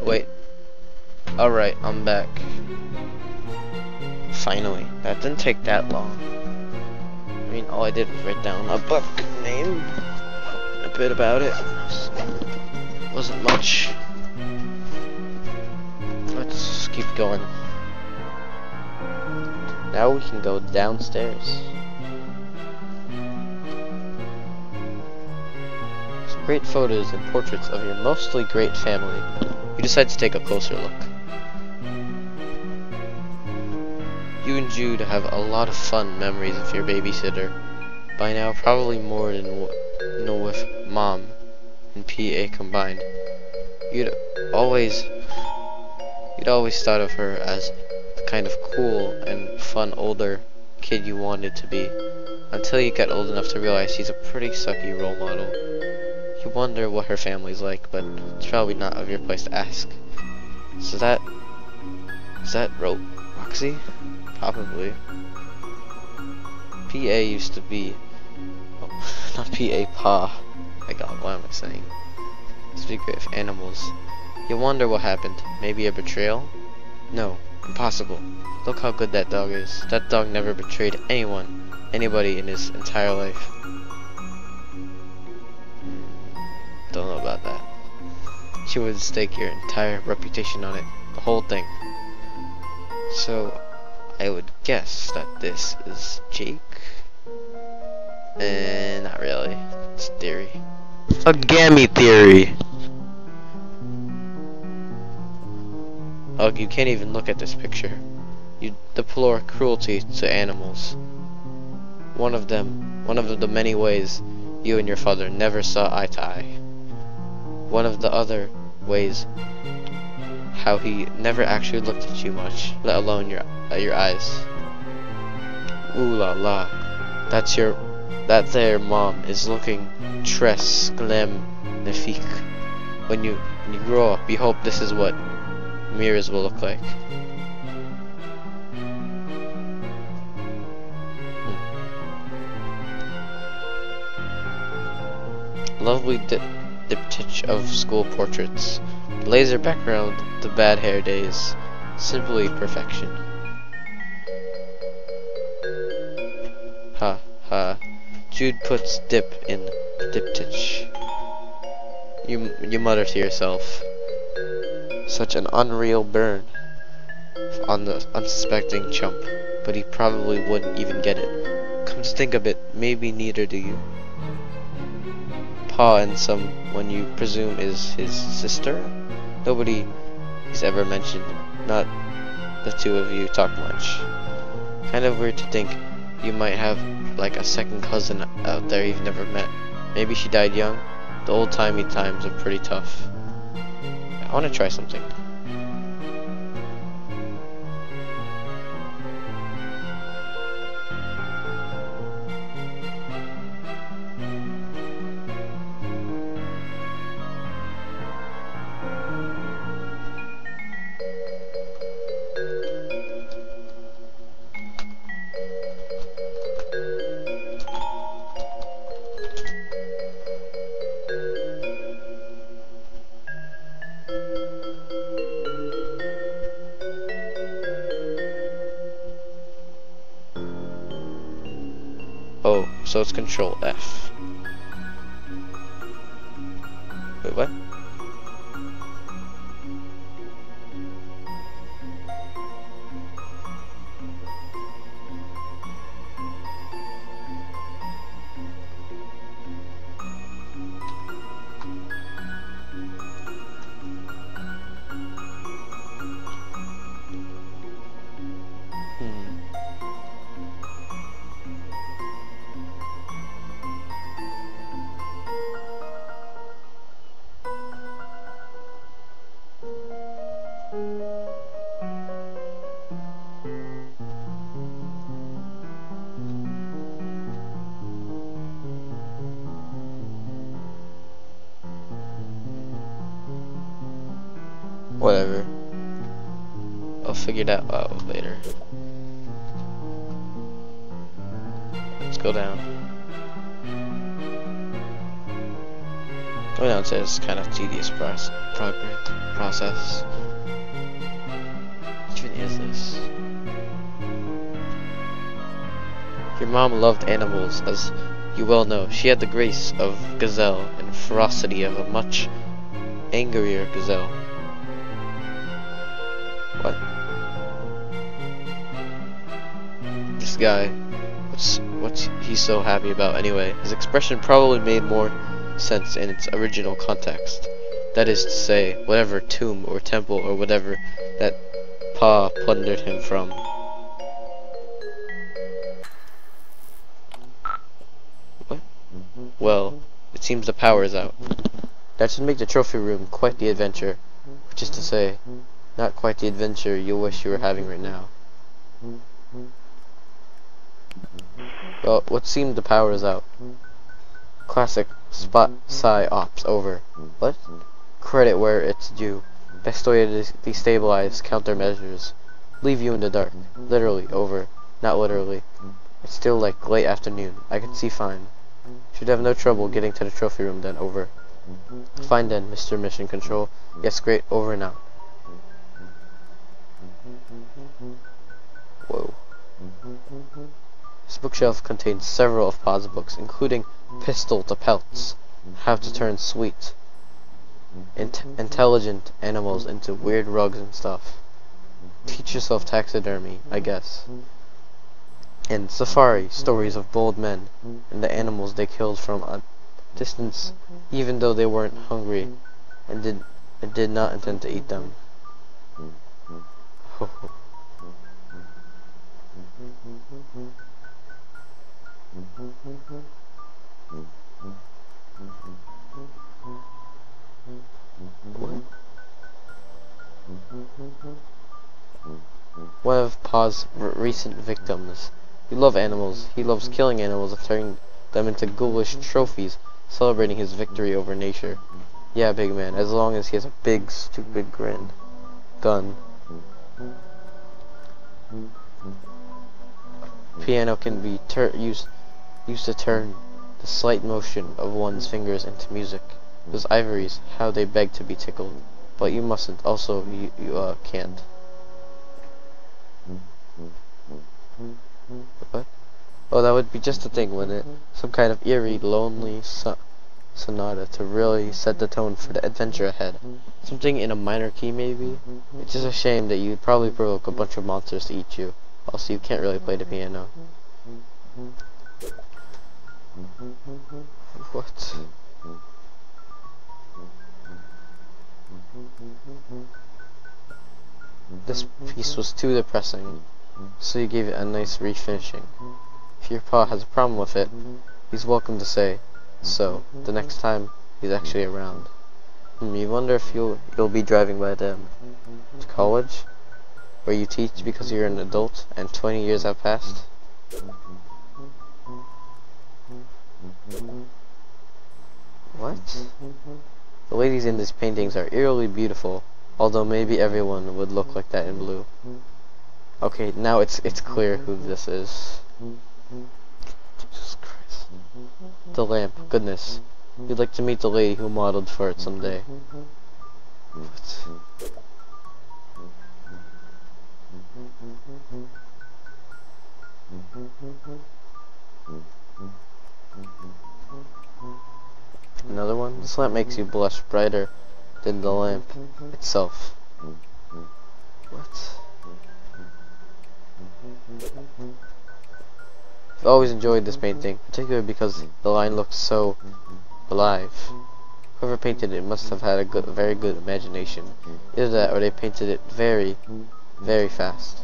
Speaker 1: Wait. Alright, I'm back. Finally. That didn't take that long. I mean, all I did was write down a book name, a bit about it. Wasn't much. Let's keep going. Now we can go downstairs. Some great photos and portraits of your mostly great family. You decide to take a closer look. You and Jude have a lot of fun memories of your babysitter. By now, probably more than with Mom and PA combined. You'd always thought of her as the kind of cool and fun older kid you wanted to be, until you get old enough to realize she's a pretty sucky role model. You wonder what her family's like, but it's probably not of your place to ask. So is that Roxy? Probably. PA used to be, not PA, Pa. My God, what am I saying? Speak of animals. You wonder what happened. Maybe a betrayal? No, impossible. Look how good that dog is. That dog never betrayed anybody in his entire life. Don't know about that. She would stake your entire reputation on it. The whole thing. So, I would guess that this is Jake. Not really. It's theory. A gammy theory! Ugh, you can't even look at this picture. You deplore cruelty to animals. One of the many ways you and your father never saw eye to eye. One of the other ways, how he never actually looked at you much, let alone your eyes. Ooh la la, that there mom is looking très magnifique. When you grow up, you hope this is what mirrors will look like. Lovely diptych of school portraits. Laser background, the bad hair days. Simply perfection. Ha ha. Jude puts dip in diptych. You mutter to yourself. Such an unreal burn on the unsuspecting chump, but he probably wouldn't even get it. Come to think of it, maybe neither do you. Pa and someone you presume is his sister? Nobody he's ever mentioned. Not the two of you talk much. Kind of weird to think you might have like a second cousin out there you've never met. Maybe she died young. The old-timey times are pretty tough. I want to try something. Oh, so it's Control F. Wait, what? Whatever. I'll figure that out later. Let's go down. Going downstairs is kind of tedious process. Which even is this? Your mom loved animals, as you well know. She had the grace of gazelle and ferocity of a much angrier gazelle. What? This guy, what's he so happy about anyway? His expression probably made more sense in its original context. That is to say, whatever tomb or temple or whatever that Pa plundered him from. What? Well, it seems the power is out. That should make the trophy room quite the adventure. Which is to say, not quite the adventure you wish you were having right now. Well, what seemed the power is out. Classic spot psy-ops over. What? Credit where it's due. Best way to destabilize countermeasures. Leave you in the dark. Literally over. Not literally. It's still like late afternoon. I can see fine. Should have no trouble getting to the trophy room then. Over. Fine then, Mr. Mission Control. Yes, great. Over and out. Whoa. This bookshelf contains several of Pa's books, including Pistol to Pelts, How to Turn Sweet, Intelligent Animals into Weird Rugs and Stuff, Teach Yourself Taxidermy, I guess, and Safari, Stories of Bold Men, and the animals they killed from a distance, even though they weren't hungry, and did not intend to eat them. One of Pa's recent victims. He loves animals. He loves killing animals and turning them into ghoulish trophies, celebrating his victory over nature. Yeah, big man, as long as he has a big, stupid gun. Piano can be used to turn the slight motion of one's fingers into music. Those ivories, how they beg to be tickled. But you mustn't. Also, you can't. What? Oh, that would be just the thing, wouldn't it? Some kind of eerie, lonely sonata to really set the tone for the adventure ahead. Something in a minor key, maybe? It's just a shame that you'd probably provoke a bunch of monsters to eat you. Also, you can't really play the piano. What? This piece was too depressing, so you gave it a nice refinishing. If your Pa has a problem with it, he's welcome to say so the next time he's actually around. You wonder if you'll be driving by them to college, where you teach because you're an adult and 20 years have passed? What? The ladies in these paintings are eerily beautiful, although maybe everyone would look like that in blue. Okay, now it's clear who this is. Jesus Christ. The lamp, goodness. You'd like to meet the lady who modeled for it someday. What? Another one? This lamp makes you blush brighter than the lamp itself. What? I've always enjoyed this painting, particularly because the line looks so alive. Whoever painted it must have had a very good imagination. Either that or they painted it very, very fast.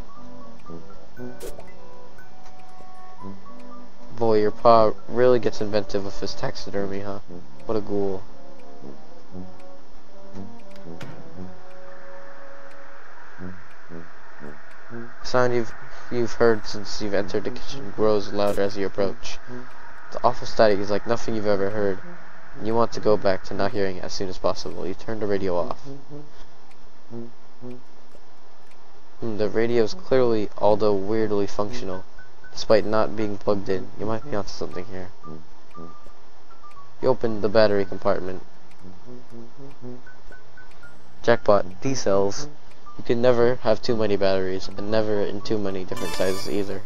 Speaker 1: Boy, your Pa really gets inventive with his taxidermy, huh? What a ghoul. The sound you've heard since you've entered the kitchen grows louder as you approach. The awful static is like nothing you've ever heard, and you want to go back to not hearing it as soon as possible. You turn the radio off. The radio is clearly, although weirdly, functional. Despite not being plugged in, you might be onto something here. You open the battery compartment. Jackpot, these cells. You can never have too many batteries, and never in too many different sizes either.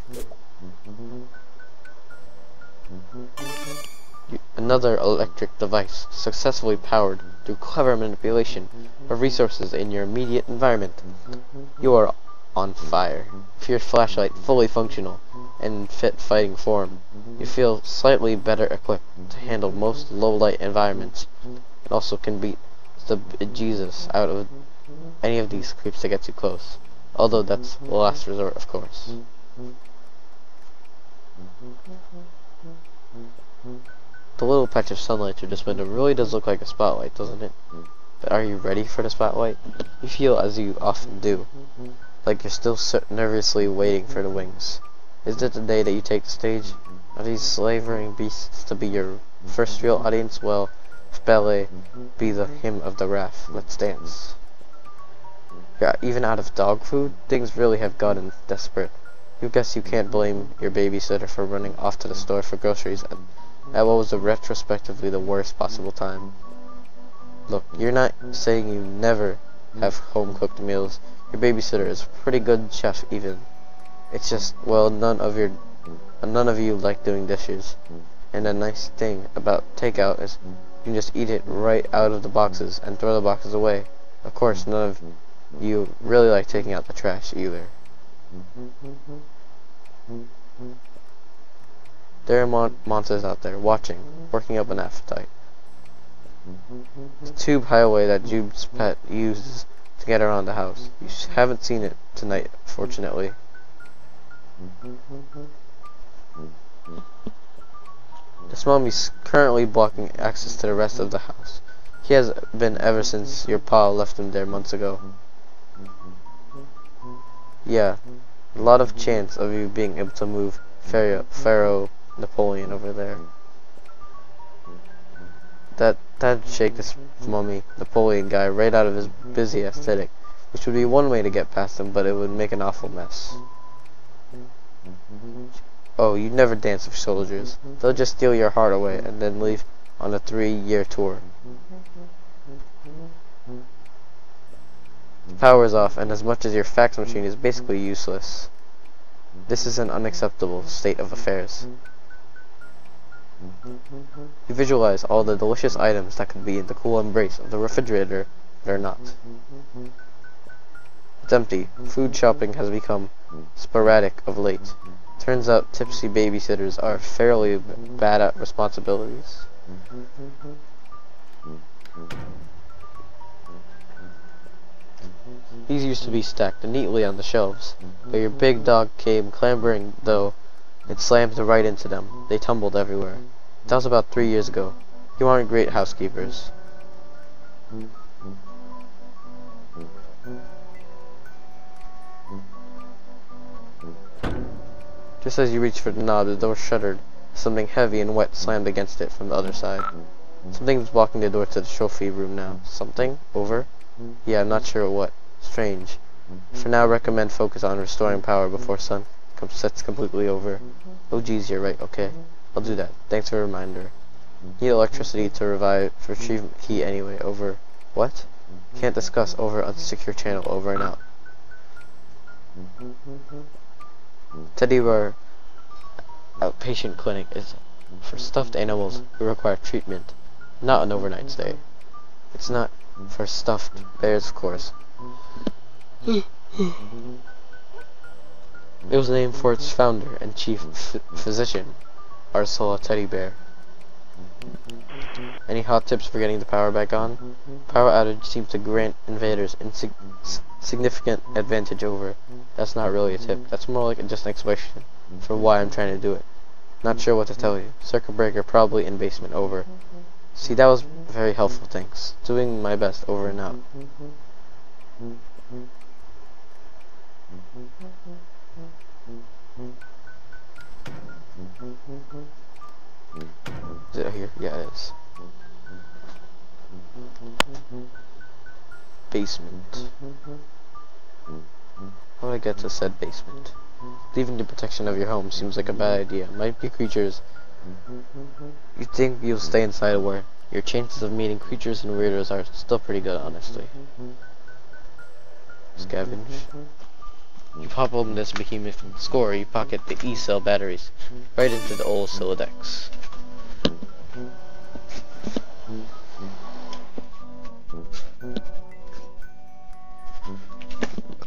Speaker 1: Another electric device successfully powered through clever manipulation of resources in your immediate environment. You are on fire. With your flashlight fully functional and in fit fighting form, you feel slightly better equipped to handle most low-light environments, and also can beat the bejesus out of any of these creeps that get too close. Although that's the last resort, of course. The little patch of sunlight through this window really does look like a spotlight, doesn't it? But are you ready for the spotlight? You feel as you often do, like you're still nervously waiting for the wings. Is it the day that you take the stage? Are these slavering beasts to be your first real audience? Well, if ballet be the hymn of the raft, let's dance. Yeah, even out of dog food, things really have gotten desperate. You guess you can't blame your babysitter for running off to the store for groceries at what was retrospectively the worst possible time. Look, you're not saying you never have home-cooked meals. Your babysitter is a pretty good chef even. It's just, well, none of you like doing dishes. And the nice thing about takeout is you can just eat it right out of the boxes and throw the boxes away. Of course, none of you really like taking out the trash either. There are monsters out there, watching, working up an appetite. The tube highway that Jude's pet uses to get around the house. You haven't seen it tonight, fortunately. This mummy's currently blocking access to the rest of the house. He has been ever since your pa left him there months ago. Yeah, a lot of chance of you being able to move Pharaoh Napoleon over there. That'd shake this mummy Napoleon guy right out of his busy aesthetic, which would be one way to get past him, but it would make an awful mess. Oh, you never dance with soldiers. They'll just steal your heart away and then leave on a 3-year tour. The power is off, and as much as your fax machine is basically useless. This is an unacceptable state of affairs. You visualize all the delicious items that could be in the cool embrace of the refrigerator, but are not. It's empty. Food shopping has become sporadic of late. Turns out tipsy babysitters are fairly bad at responsibilities. These used to be stacked neatly on the shelves, but your big dog came clambering, though, and slammed right into them. They tumbled everywhere. That was about 3 years ago. You aren't great housekeepers. Just as you reached for the knob, the door shuddered. Something heavy and wet slammed against it from the other side. Something was blocking the door to the trophy room now. Something? Over? Yeah, I'm not sure what. Strange. For now, recommend focus on restoring power before sun sets completely over. Oh geez, you're right. Okay, I'll do that. Thanks for the reminder. Need electricity to retrieve key anyway. Over. What? Can't discuss. Over. Unsecure channel. Over and out. Teddy Bear Outpatient Clinic is for stuffed animals who require treatment, not an overnight stay. It's not for stuffed bears, of course. It was named for its founder and chief physician, Ursula Teddy Bear. Any hot tips for getting the power back on? Power outage seems to grant invaders significant advantage over. That's not really a tip. That's more like just an explanation for why I'm trying to do it. Not sure what to tell you. Circuit breaker probably in basement. Over. See, that was very helpful. Thanks. Doing my best. Over and out. Is it here? Yeah, it is. Basement. How do I get to said basement? Leaving the protection of your home seems like a bad idea. Might be creatures. You think you'll stay inside where your chances of meeting creatures and weirdos are still pretty good, honestly. Scavenge. You pop open this behemoth score, you pocket the E-cell batteries right into the old Silodex.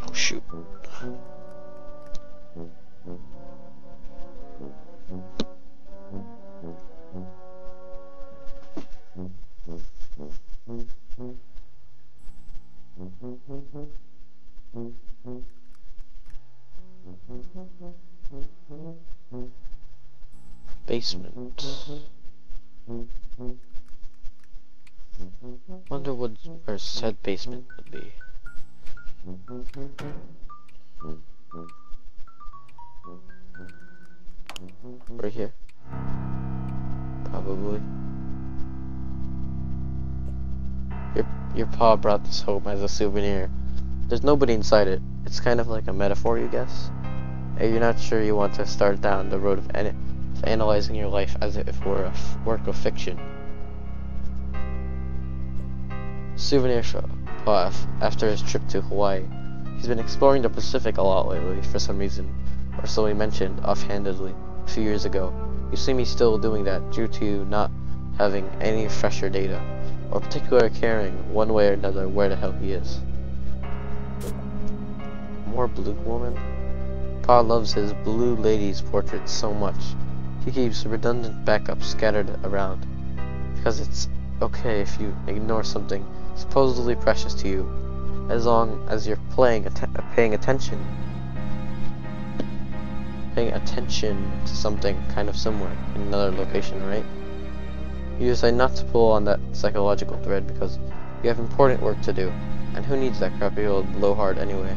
Speaker 1: Oh shoot. Basement. Wonder where said basement would be. Right here. Probably. Your pa brought this home as a souvenir. There's nobody inside it. It's kind of like a metaphor, you guess. And you're not sure you want to start down the road of analyzing your life as if it were a work of fiction. Souvenir shop. Pa, after his trip to Hawaii, he's been exploring the Pacific a lot lately for some reason, or so he mentioned offhandedly a few years ago. You see me still doing that due to not having any fresher data, or particular caring one way or another where the hell he is. More blue woman? Pa loves his blue ladies portraits so much, he keeps redundant backups scattered around, because it's okay if you ignore something supposedly precious to you, as long as you're paying attention to something kind of similar in another location, right? You decide not to pull on that psychological thread because you have important work to do, and who needs that crappy old blowhard anyway?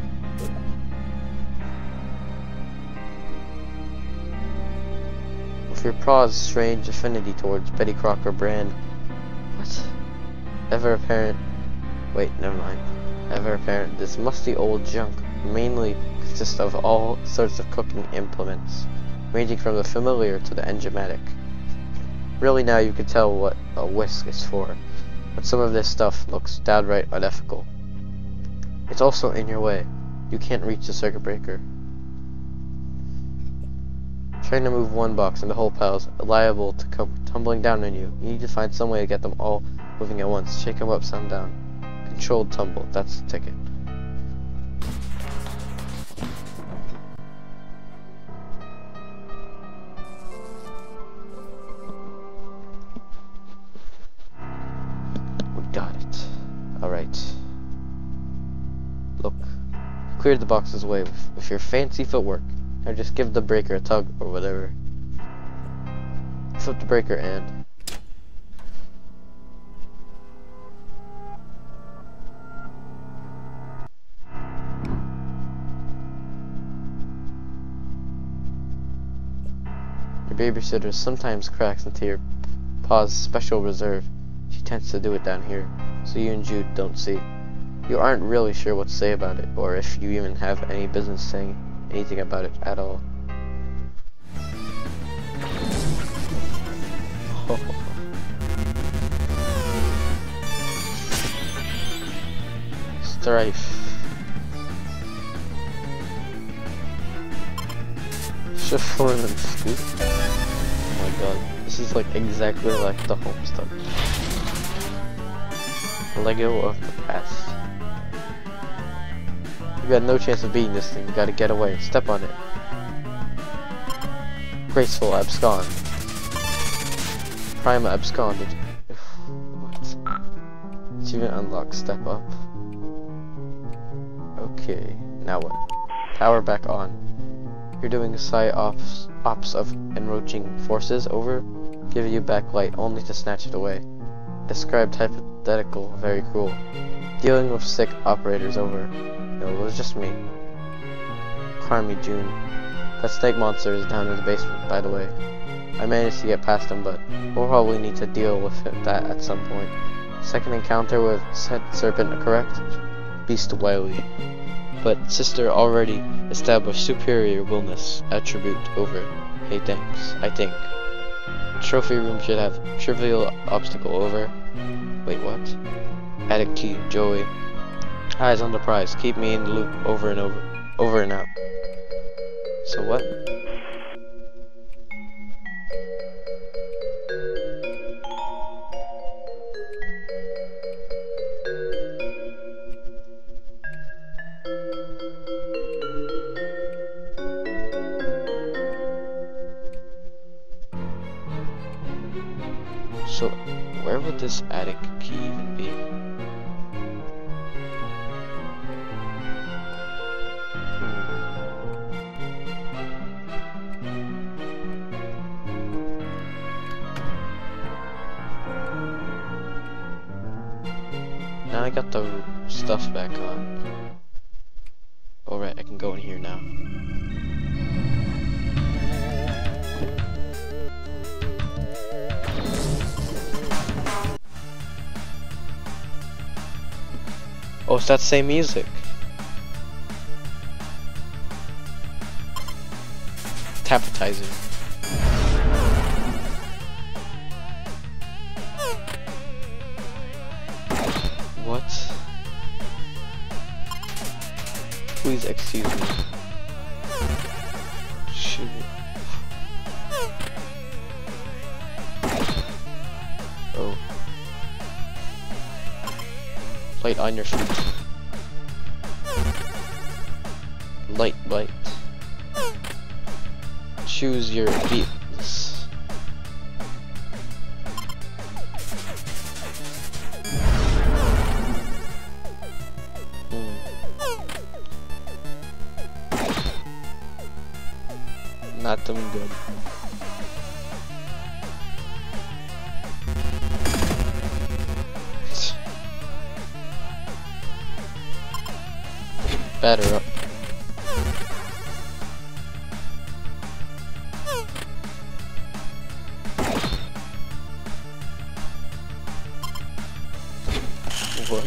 Speaker 1: With your pa's strange affinity towards Betty Crocker brand, ever apparent, this musty old junk mainly consists of all sorts of cooking implements, ranging from the familiar to the enigmatic. Really now you can tell what a whisk is for, but some of this stuff looks downright unethical. It's also in your way. You can't reach the circuit breaker. Trying to move one box and the whole pile's liable to come tumbling down on you. You need to find some way to get them all moving at once. Shake them up, some down. Controlled tumble, that's the ticket. We got it. Alright. Look. Cleared the boxes away with your fancy footwork. Now just give the breaker a tug or whatever. Flip the breaker and... your babysitter sometimes cracks into your pa's special reserve. She tends to do it down here, so you and Jude don't see. You aren't really sure what to say about it, or if you even have any business saying anything about it at all. Strife. Shuffle and scoop. Oh my god, this is like exactly like the Homestuck. Lego of the past. You got no chance of beating this thing. You gotta get away. Step on it. Graceful abscond. Prima absconded. What? Achievement unlocked. Step up. Okay. Now what? Power back on. You're doing ops of encroaching forces. Over. Give you back light only to snatch it away. Described hypothetical. Very cruel. Dealing with sick operators. Over. No, it was just me. Carmy June. That snake monster is down in the basement, by the way. I managed to get past him, but we'll probably need to deal with that at some point. Second encounter with said serpent, correct? Beast wily. But sister already established superior willness attribute over. Hey, thanks, I think. Trophy room should have trivial obstacle over. Attic key, Joey. Eyes on the prize. Keep me in the loop over and over and out. So what? So, where would this attic key even be? Now I got the stuff back on. Alright, I can go in here now. Oh, it's that same music. It's appetizing. What? Please excuse me. Shoot. Oh. Light on your feet. Light. Choose your beats. Not doing good. Batter up. What?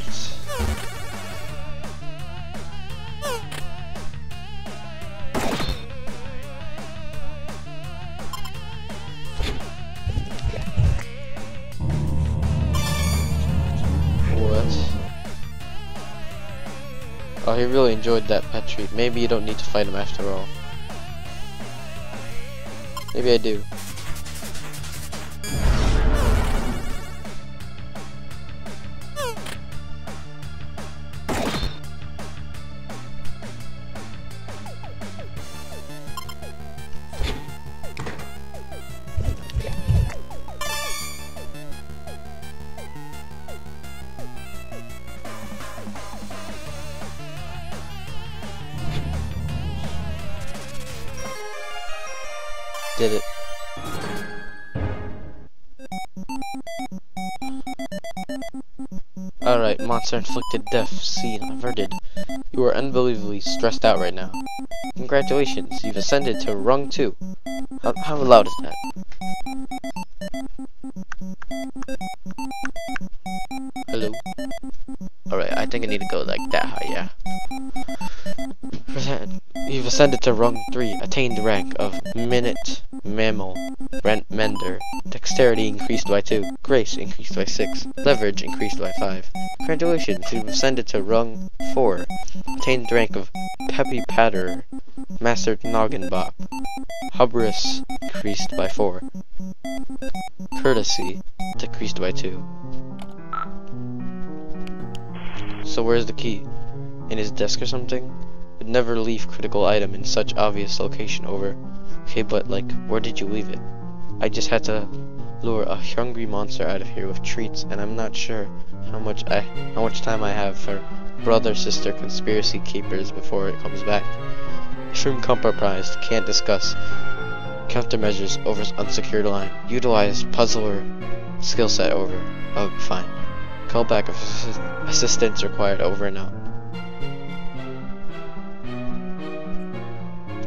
Speaker 1: Oh, he really enjoyed that pet treat. Maybe you don't need to fight him after all. Maybe I do. Did it. Alright, monster inflicted death scene averted. You are unbelievably stressed out right now. Congratulations, you've ascended to rung 2. How loud is that? Hello? Alright, I think I need to go like that high, yeah. You've ascended to rung 3, attained the rank of Minute Mammal Mender. Dexterity increased by 2, Grace increased by 6, Leverage increased by 5. Congratulations, you've ascended to rung 4, attained the rank of Peppy Patterer, Mastered Noggin Bop. Hubris increased by 4. Courtesy decreased by 2. So where's the key? In his desk or something? Would never leave critical item in such obvious location over. Okay, but like, where did you leave it? I just had to lure a hungry monster out of here with treats, and I'm not sure how much time I have for brother sister conspiracy keepers before it comes back. Shroom compromised, can't discuss. Countermeasures over unsecured line. Utilize puzzler skill set over. Oh, fine. Call back if assistance required, over and out.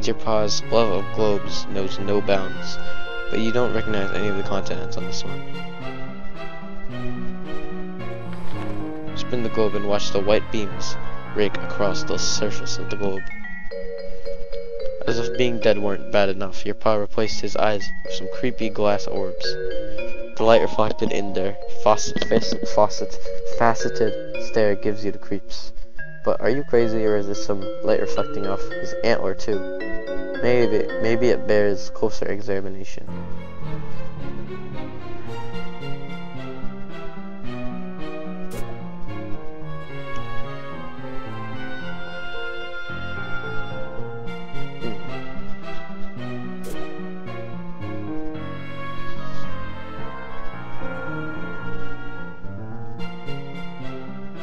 Speaker 1: Your paw's love of globes knows no bounds, but you don't recognize any of the continents on this one. Spin the globe and watch the white beams rake across the surface of the globe. As if being dead weren't bad enough, your paw replaced his eyes with some creepy glass orbs. The light reflected in their faceted stare gives you the creeps. But are you crazy, or is this some light reflecting off his antler too? Maybe it bears closer examination.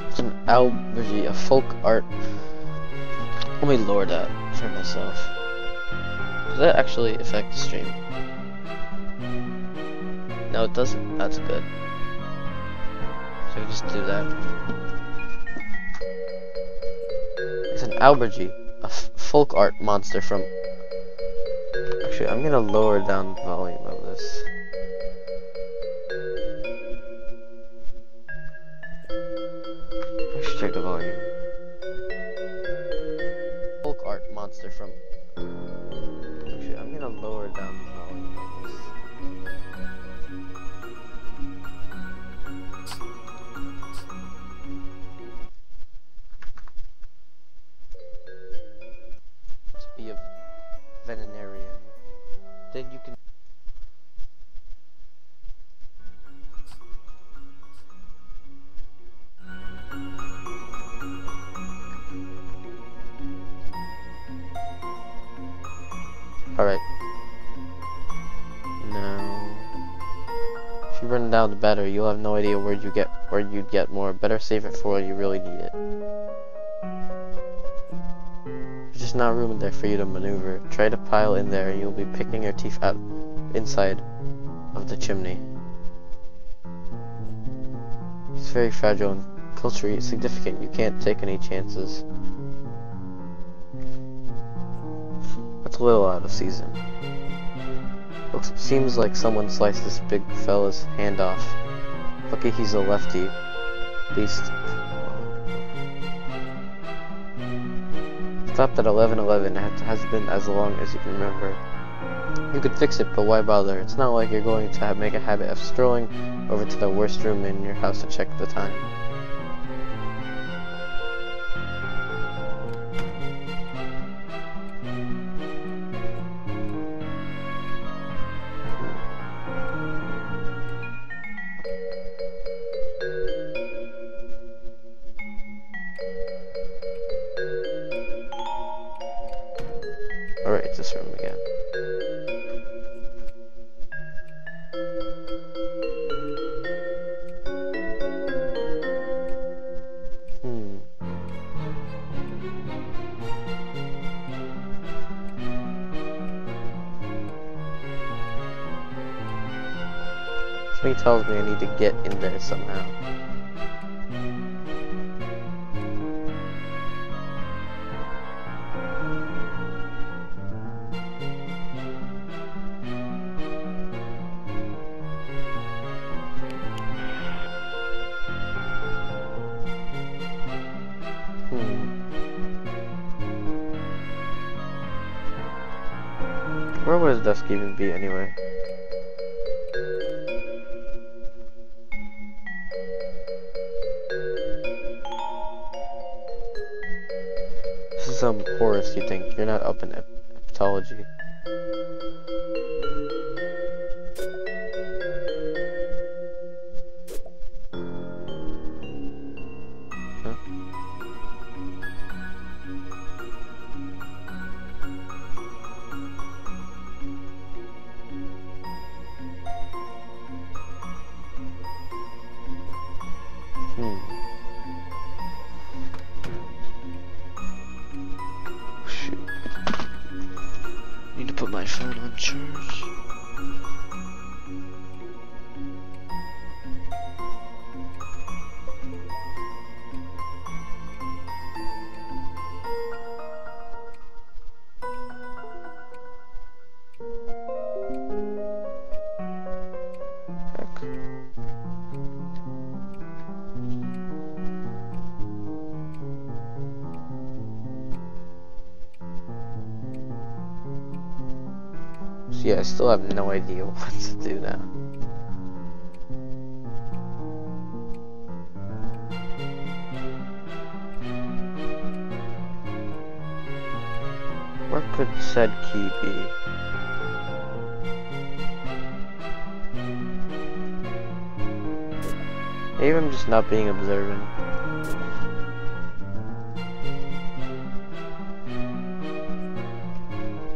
Speaker 1: It's an albergy, a folk art. Let me lower that for myself. Does that actually affect the stream? No, it doesn't. That's good. So we just do that. It's an albergy, a folk art monster from... Actually, I'm gonna lower down the volume of this. Let's check the volume. Folk art monster from... Actually, I'm gonna lower down the volume of this. To be a veterinarian. Then you can... Alright. Now, if you run down the battery, you'll have no idea where you'd get more. Better save it for when you really need it. There's just not room in there for you to maneuver. Try to pile in there and you'll be picking your teeth out inside of the chimney. It's very fragile and culturally significant. You can't take any chances. That's a little out of season. Seems like someone sliced this big fella's hand off. Lucky he's a lefty. At least. Stopped at 11:11. It has been as long as you can remember. You could fix it, but why bother? It's not like you're going to make a habit of strolling over to the worst room in your house to check the time. Alright, it's this room again. Something tells me I need to get in there somehow. Where would his desk even be anyway? This is some Horus, you think. You're not up in Egyptology. Huh? Shoot. Need to put my phone on charge. Yeah, I still have no idea what to do now. could said key be? Maybe I'm just not being observant.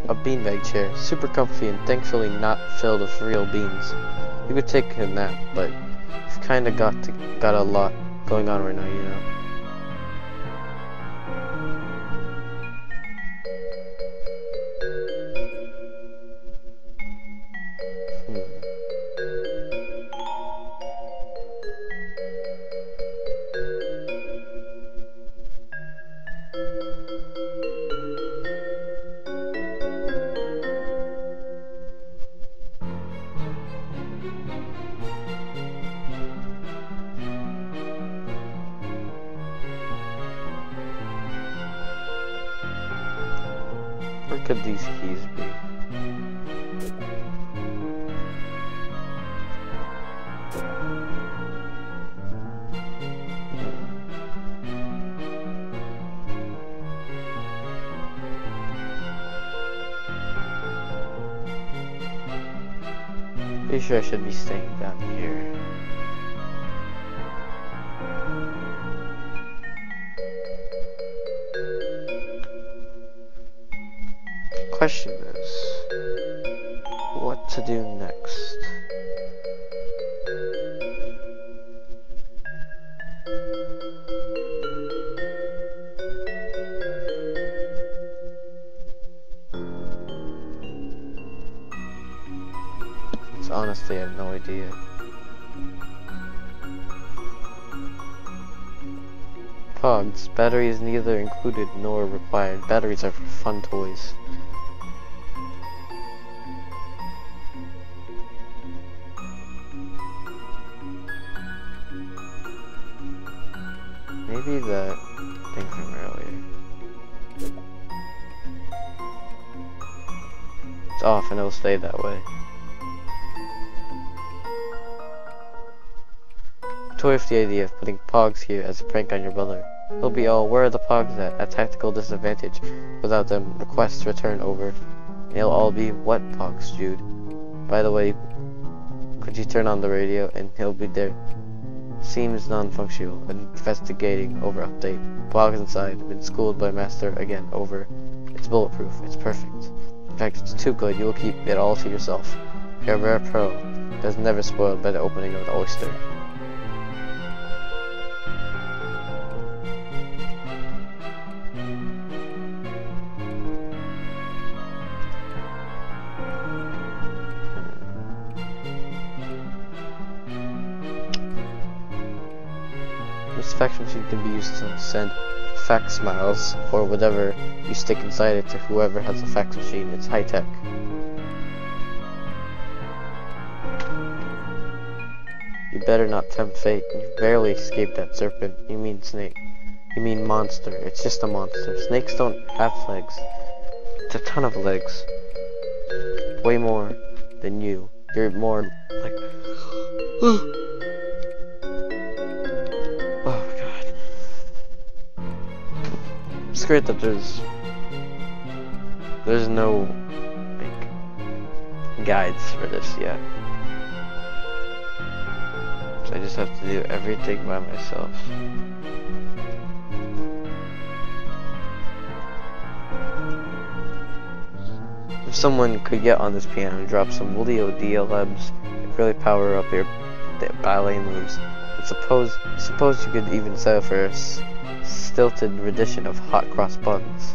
Speaker 1: A beanbag chair, super comfy and thankfully not filled with real beans. You could take a nap, but you've kinda got a lot going on right now, you know. Where could these keys be? Pretty sure I should be staying down here. Question is, what to do next? Honestly, I have no idea. Pogs. Battery is neither included nor required. Batteries are for fun toys. Maybe that thing from earlier. It's off and it'll stay that way. Toy with the idea of putting Pogs here as a prank on your brother. He'll be all, where are the Pogs at? At tactical disadvantage. Without them, request return over. And he'll all be, what Pogs, Jude? By the way, could you turn on the radio? And he'll be there. Seems non-functional. Investigating, over update. Pogs inside. Been schooled by master, again, over. It's bulletproof. It's perfect. In fact, it's too good. You will keep it all to yourself. You're a rare pro. That's never spoiled by the opening of the oyster. This fax machine can be used to send fax miles or whatever you stick inside it to whoever has a fax machine. It's high tech. You better not tempt fate. You barely escaped that serpent. You mean snake. You mean monster. It's just a monster. Snakes don't have legs. It's a ton of legs. Way more than you. You're more like... It's great that there's no like guides for this yet, so I just have to do everything by myself. If someone could get on this piano and drop some Woolio DLMs and really power up your ballet moves, and suppose you could even settle for a stilted rendition of Hot Cross Buns.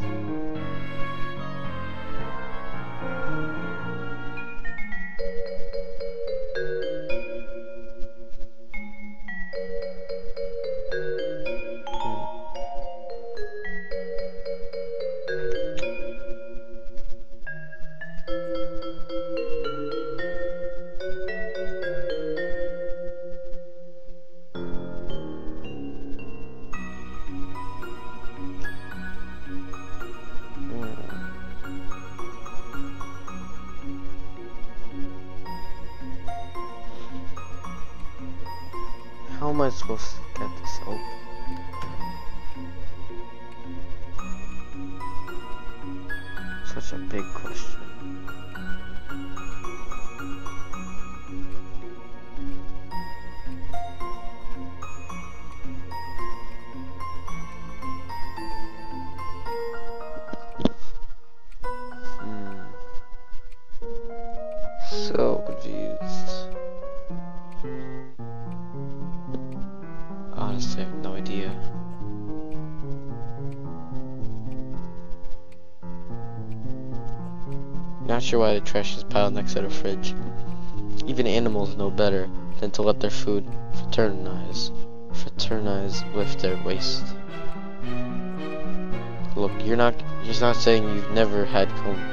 Speaker 1: How am I supposed to get this open? Such That's a big question. So confused. Honestly, I have no idea. Not sure why the trash is piled next to the fridge. Even animals know better than to let their food fraternize with their waste. Look, you're not saying you've never had comb.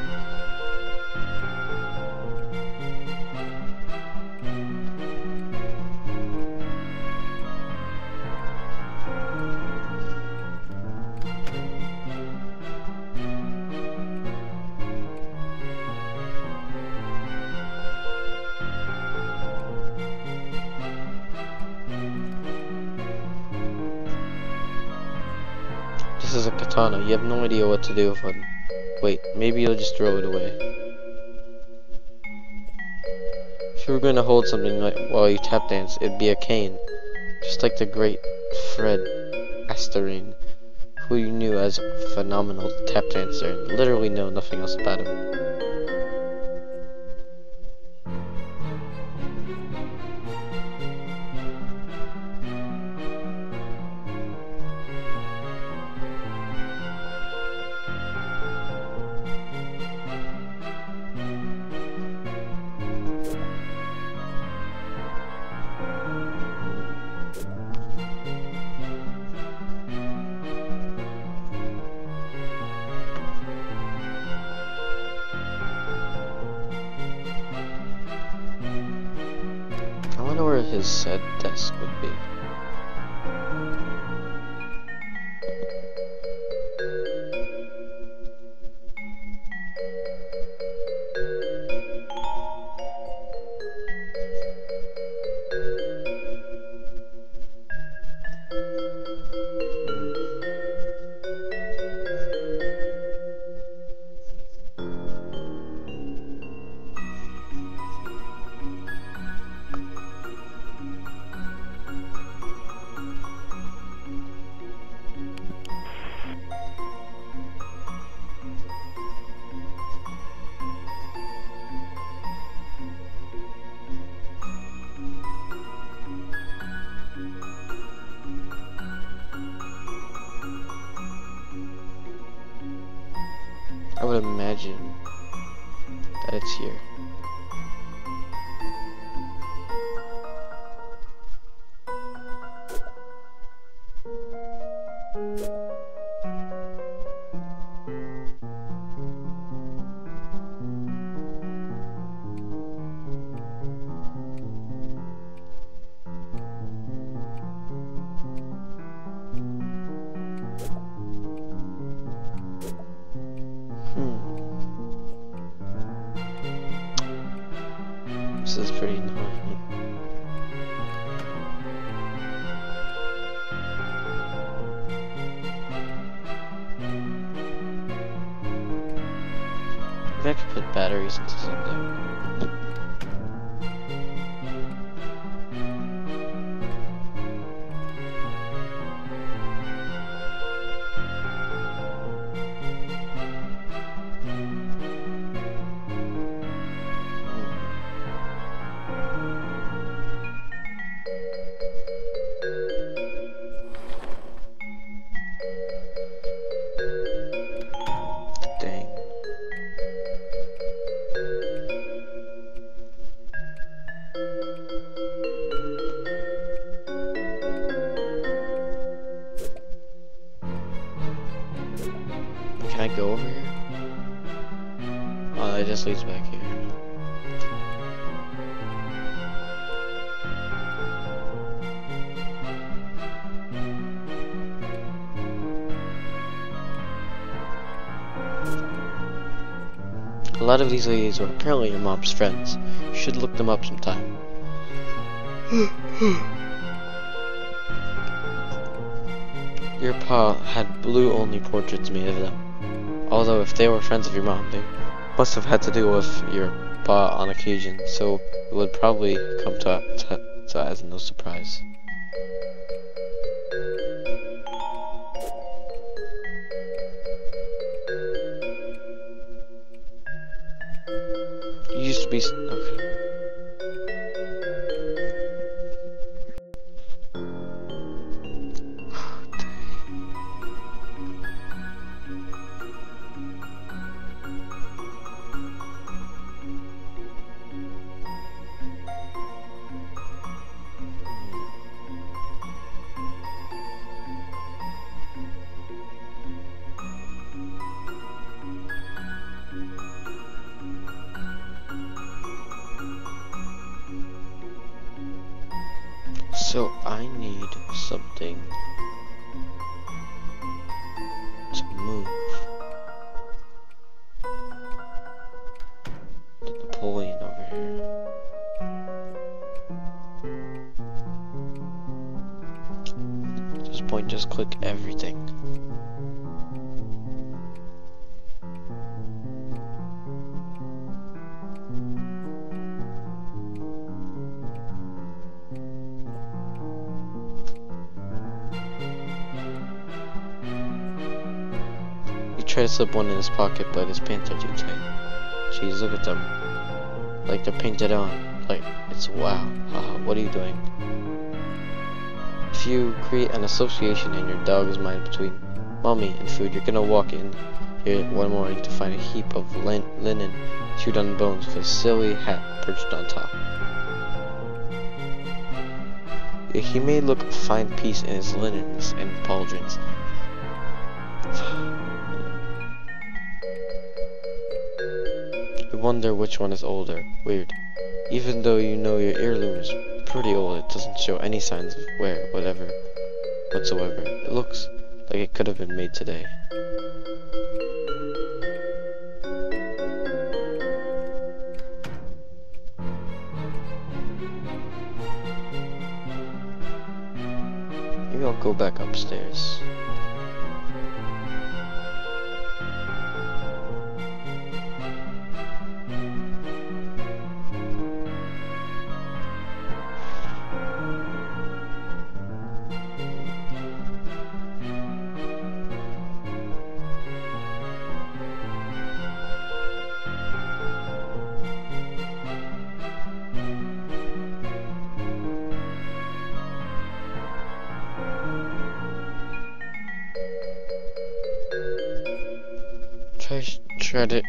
Speaker 1: This is a katana. You have no idea what to do with it. Wait, maybe you'll just throw it away. If you were going to hold something while you tap dance, it'd be a cane. Just like the great Fred Astaire, who you knew as a phenomenal tap dancer and literally know nothing else about him. I wonder where his said desk would be. I would imagine that it's here. This is pretty annoying. Maybe I could put batteries into something. Can I go over here? Oh, it just leads back here. A lot of these ladies are apparently your mom's friends. You should look them up sometime. Your pa had blue-only portraits made of them. Although if they were friends of your mom, they must have had to deal with your pa on occasion, so it would probably come to as no surprise. You used to be okay. So I need something to move the Napoleon over here. At this point, just click everything. Try to slip one in his pocket, but his pants are too tight. Jeez, look at them. Like they're painted on. Like, it's wow. Haha, what are you doing? If you create an association in your dog's mind between mommy and food, you're gonna walk in here one morning to find a heap of linen chewed on bones with a silly hat perched on top. Yeah, he may look a fine piece in his linens and pauldrons. Wonder which one is older. Weird. Even though you know your heirloom is pretty old, it doesn't show any signs of wear, whatsoever. It looks like it could have been made today. Maybe I'll go back upstairs.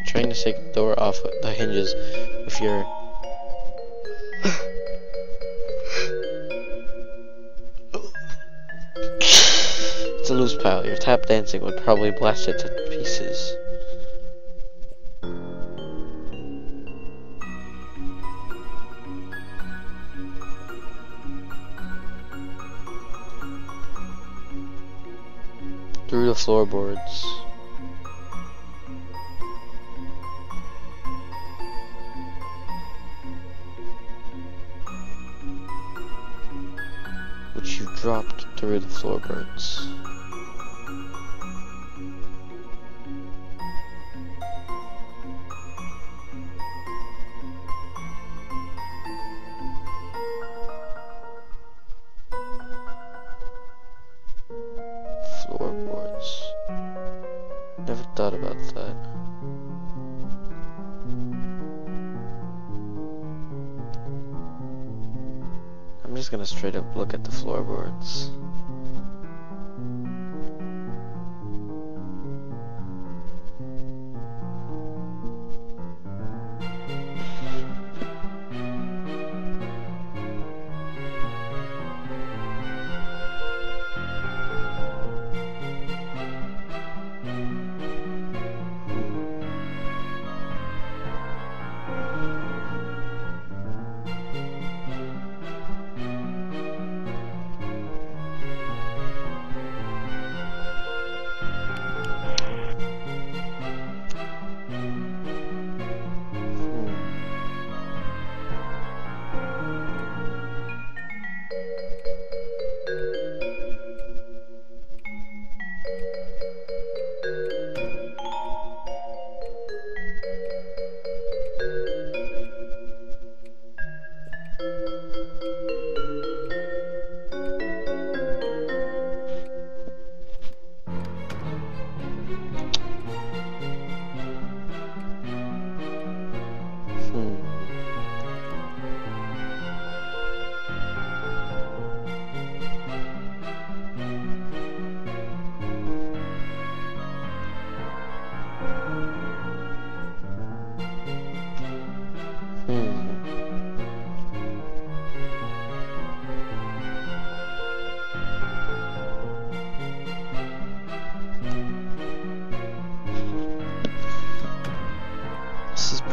Speaker 1: Trying to take the door off the hinges with your it's a loose pile. Your tap dancing would probably blast it to pieces. Through the floorboards. Which you dropped through the floorboards. Floorboards. Never thought about that. I'm just gonna straight up look at the floorboards.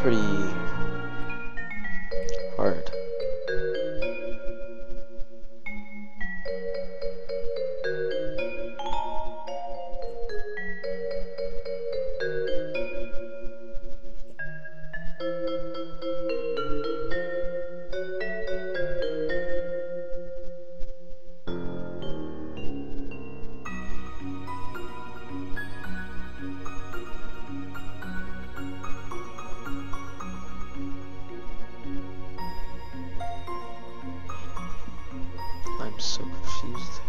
Speaker 1: pretty hard. I'm so confused.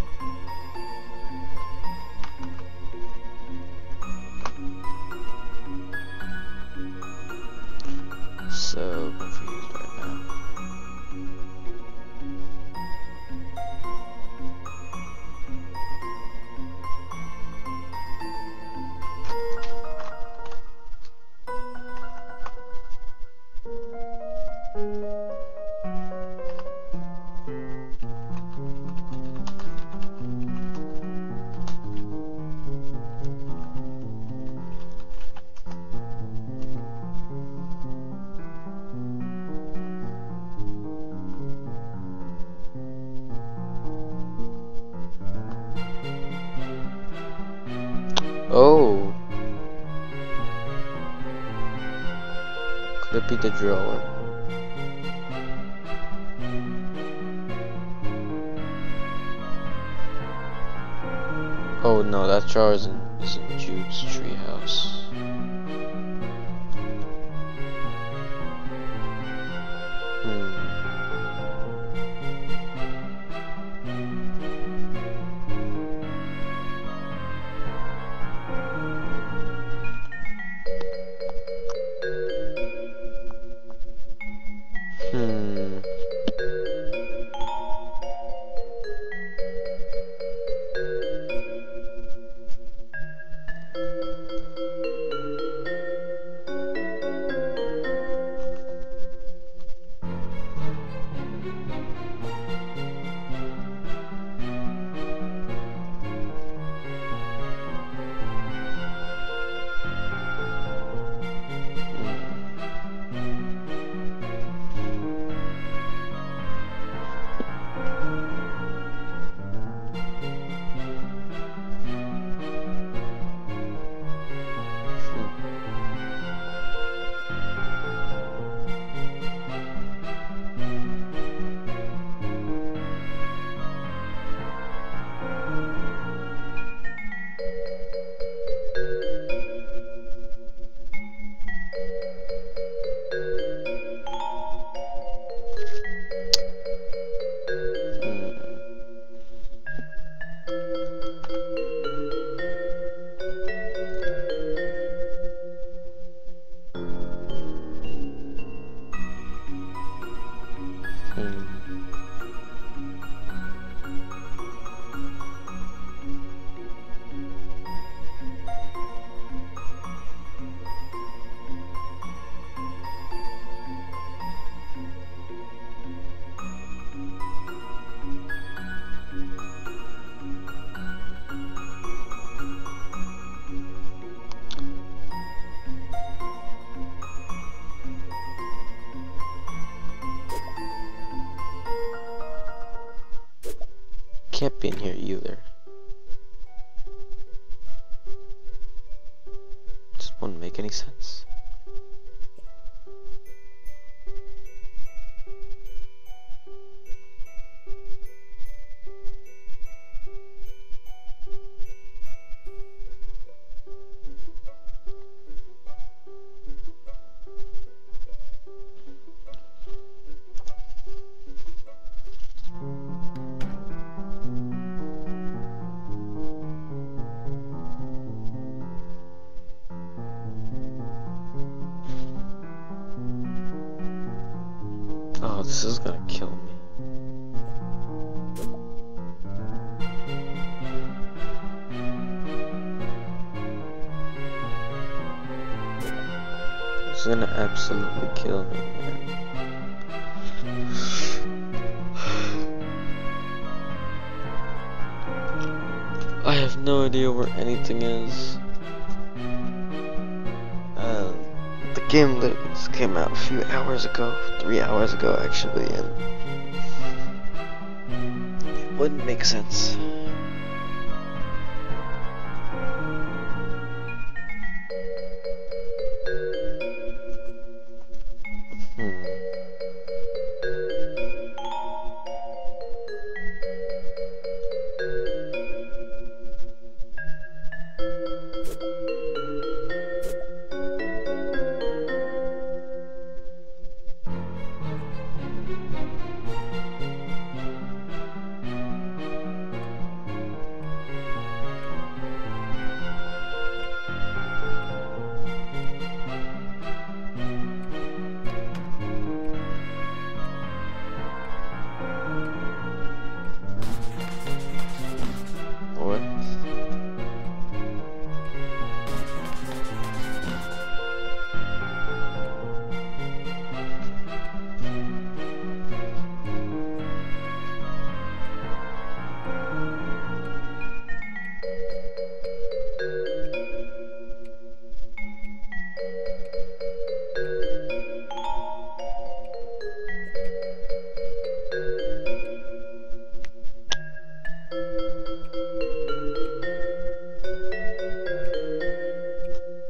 Speaker 1: So confused right now. Oh, could it be the drawer? Oh no, that jar isn't Jude's treehouse. Can't be in here either. Just wouldn't make any sense. Oh, this is gonna kill me. This is gonna absolutely kill me, man. I have no idea where anything is. The
Speaker 2: game literally just came out a few hours ago, 3 hours ago actually, and it wouldn't make sense. What?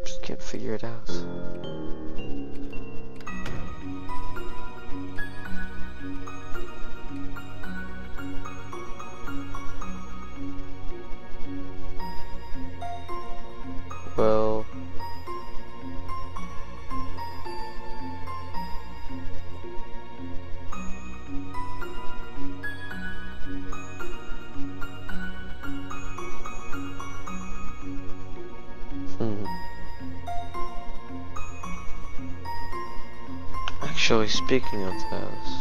Speaker 2: Just can't figure it out. Well, actually, speaking of those,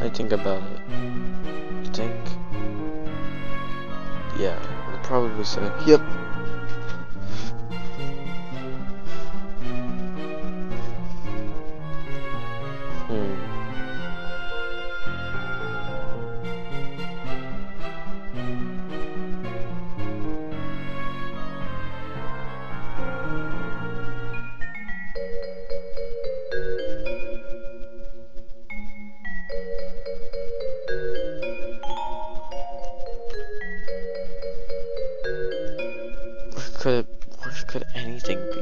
Speaker 2: I think about it. I think, yeah, I'd probably say, yep. What could anything be?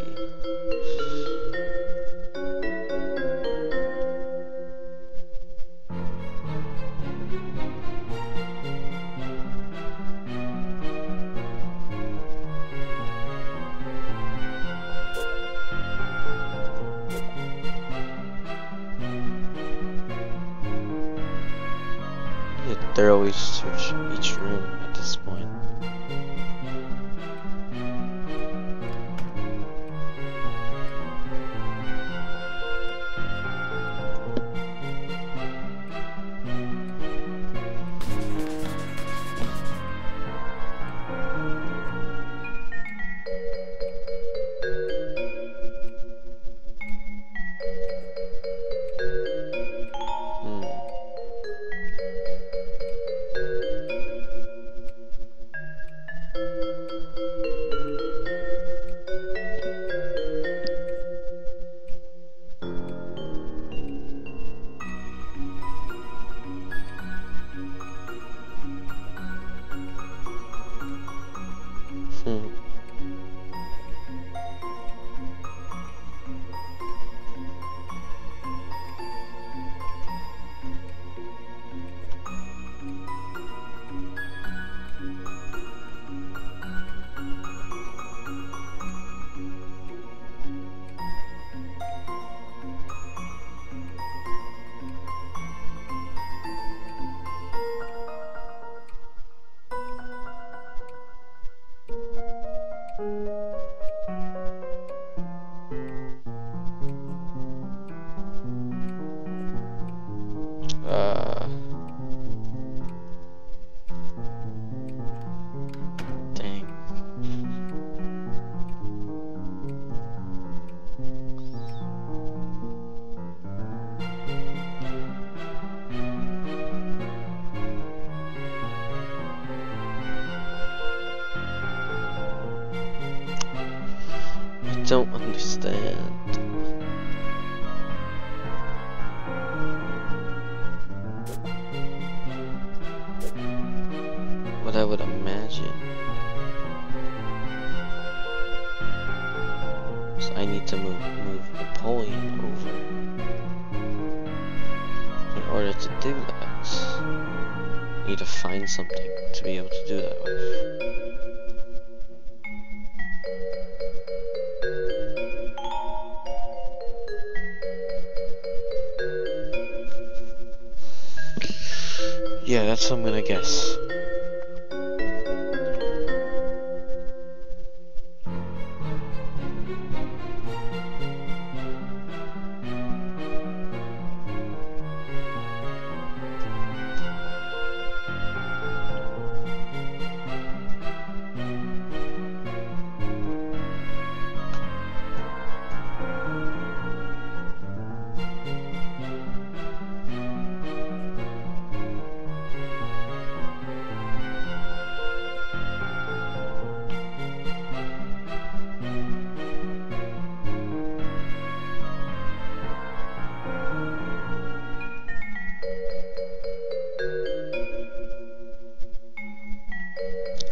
Speaker 2: You thoroughly search each room at this point. to move Napoleon over. In order to do that, you need to find something to be able to do that with. Yeah, that's what I'm gonna guess.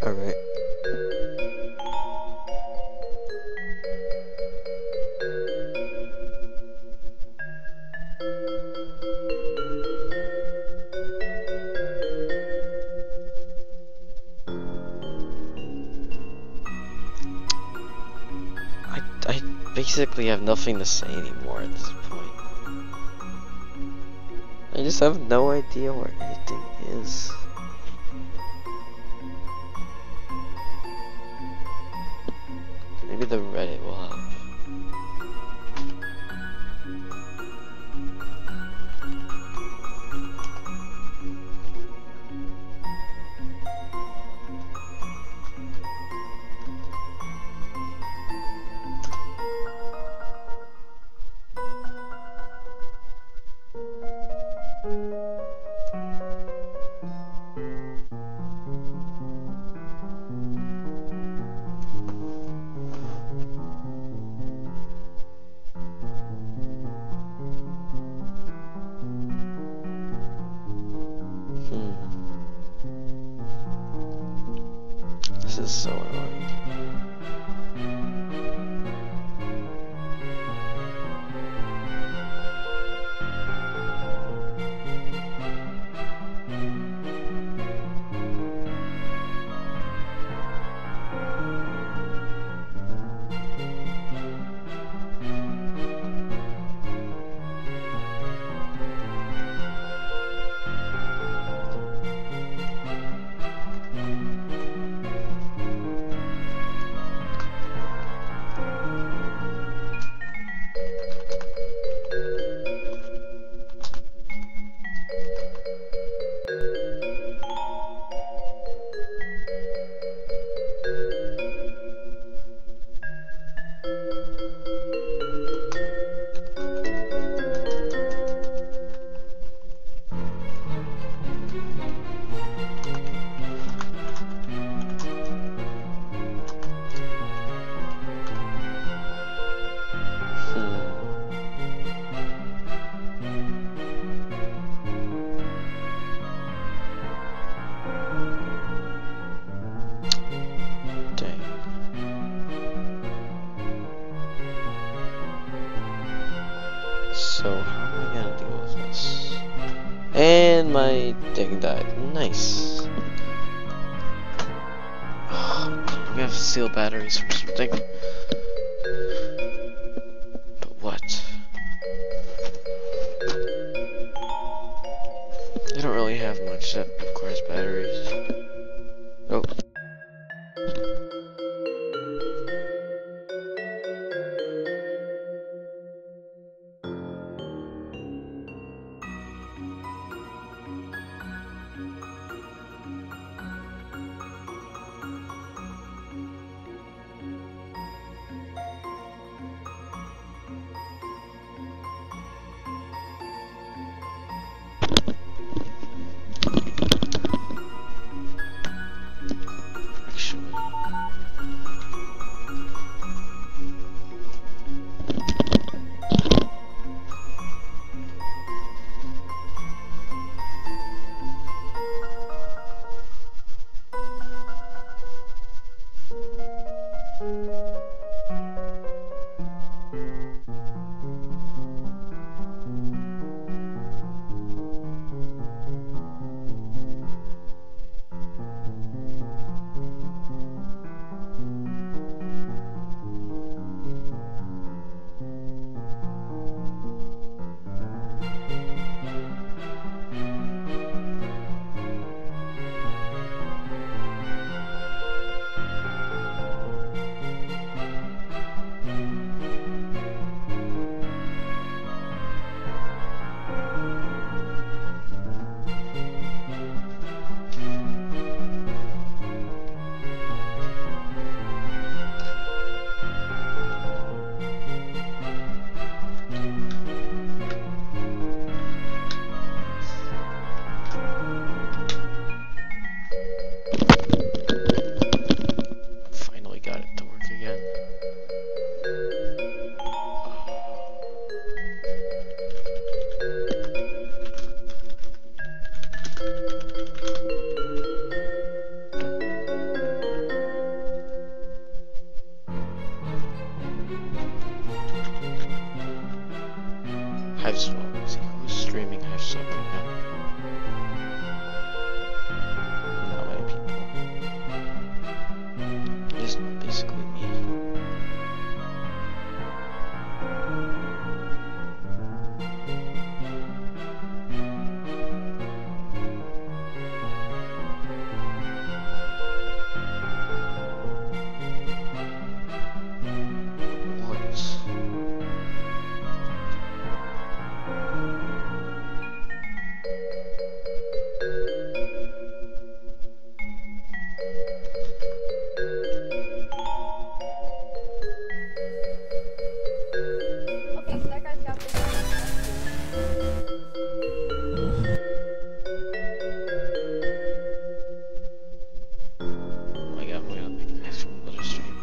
Speaker 2: Alright. I basically have nothing to say anymore at this point. I just have no idea where anything is. Maybe the Reddit will help. This is so annoying. So how am I gonna deal with this? And my thing died. Nice. We have to steal batteries from something. But what? I don't really have much that requires batteries. Oh. Not many people. Just basically me.
Speaker 3: Okay, so that guy's got this.
Speaker 2: Oh my god, we're gonna make this another stream.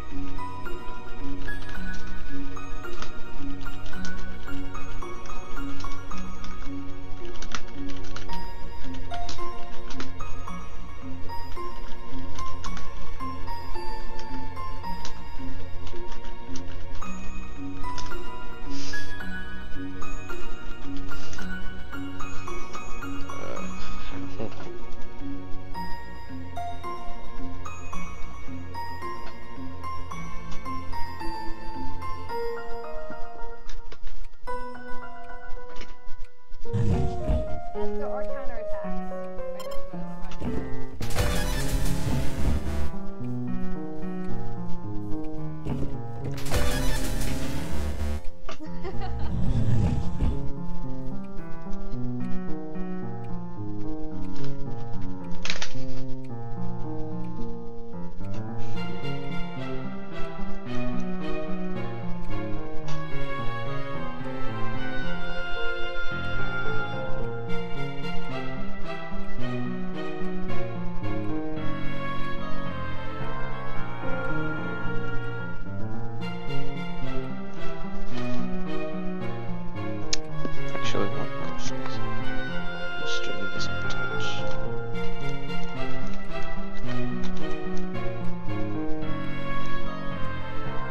Speaker 3: Yes, there are counterattacks. I just was finding
Speaker 2: Actually, one question is, who's streaming this on Twitch?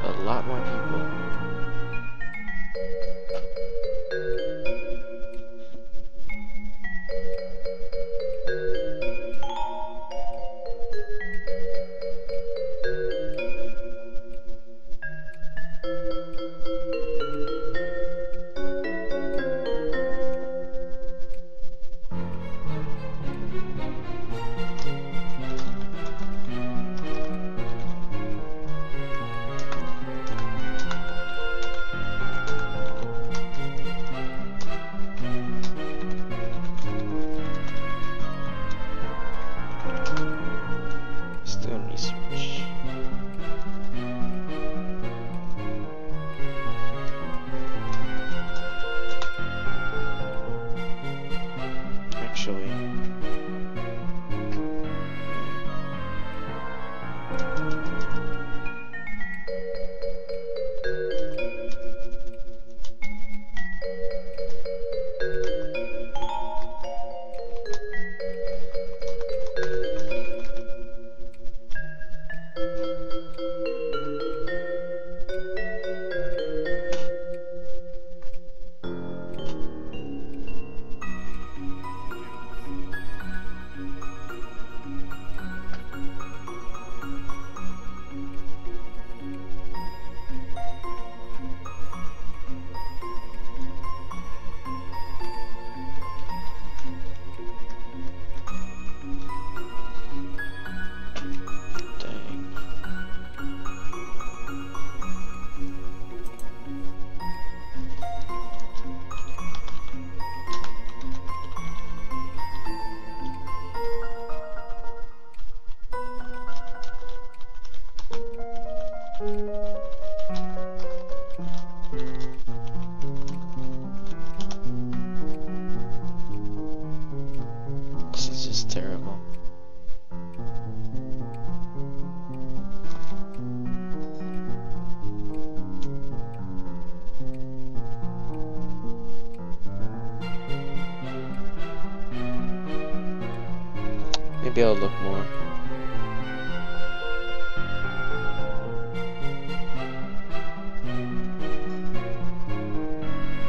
Speaker 2: A lot more people. Still in research. Actually, dang. This is just terrible. Maybe I'll look more.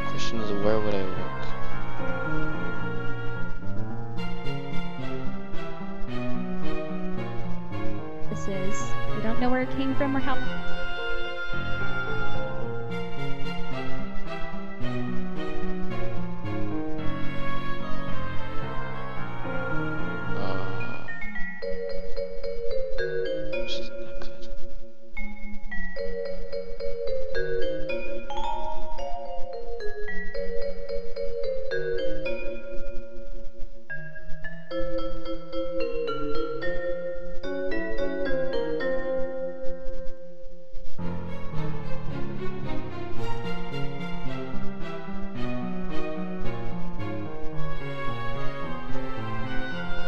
Speaker 2: Question is, where would I look?
Speaker 4: know where it came from or how.
Speaker 2: This is not good.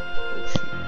Speaker 2: Oh shoot.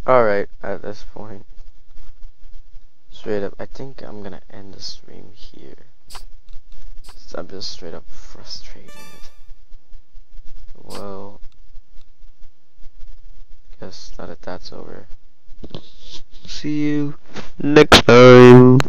Speaker 2: Alright, at this point, straight up, I think I'm gonna end the stream here. I'm just straight up frustrated. Well, guess that's over. See you next time.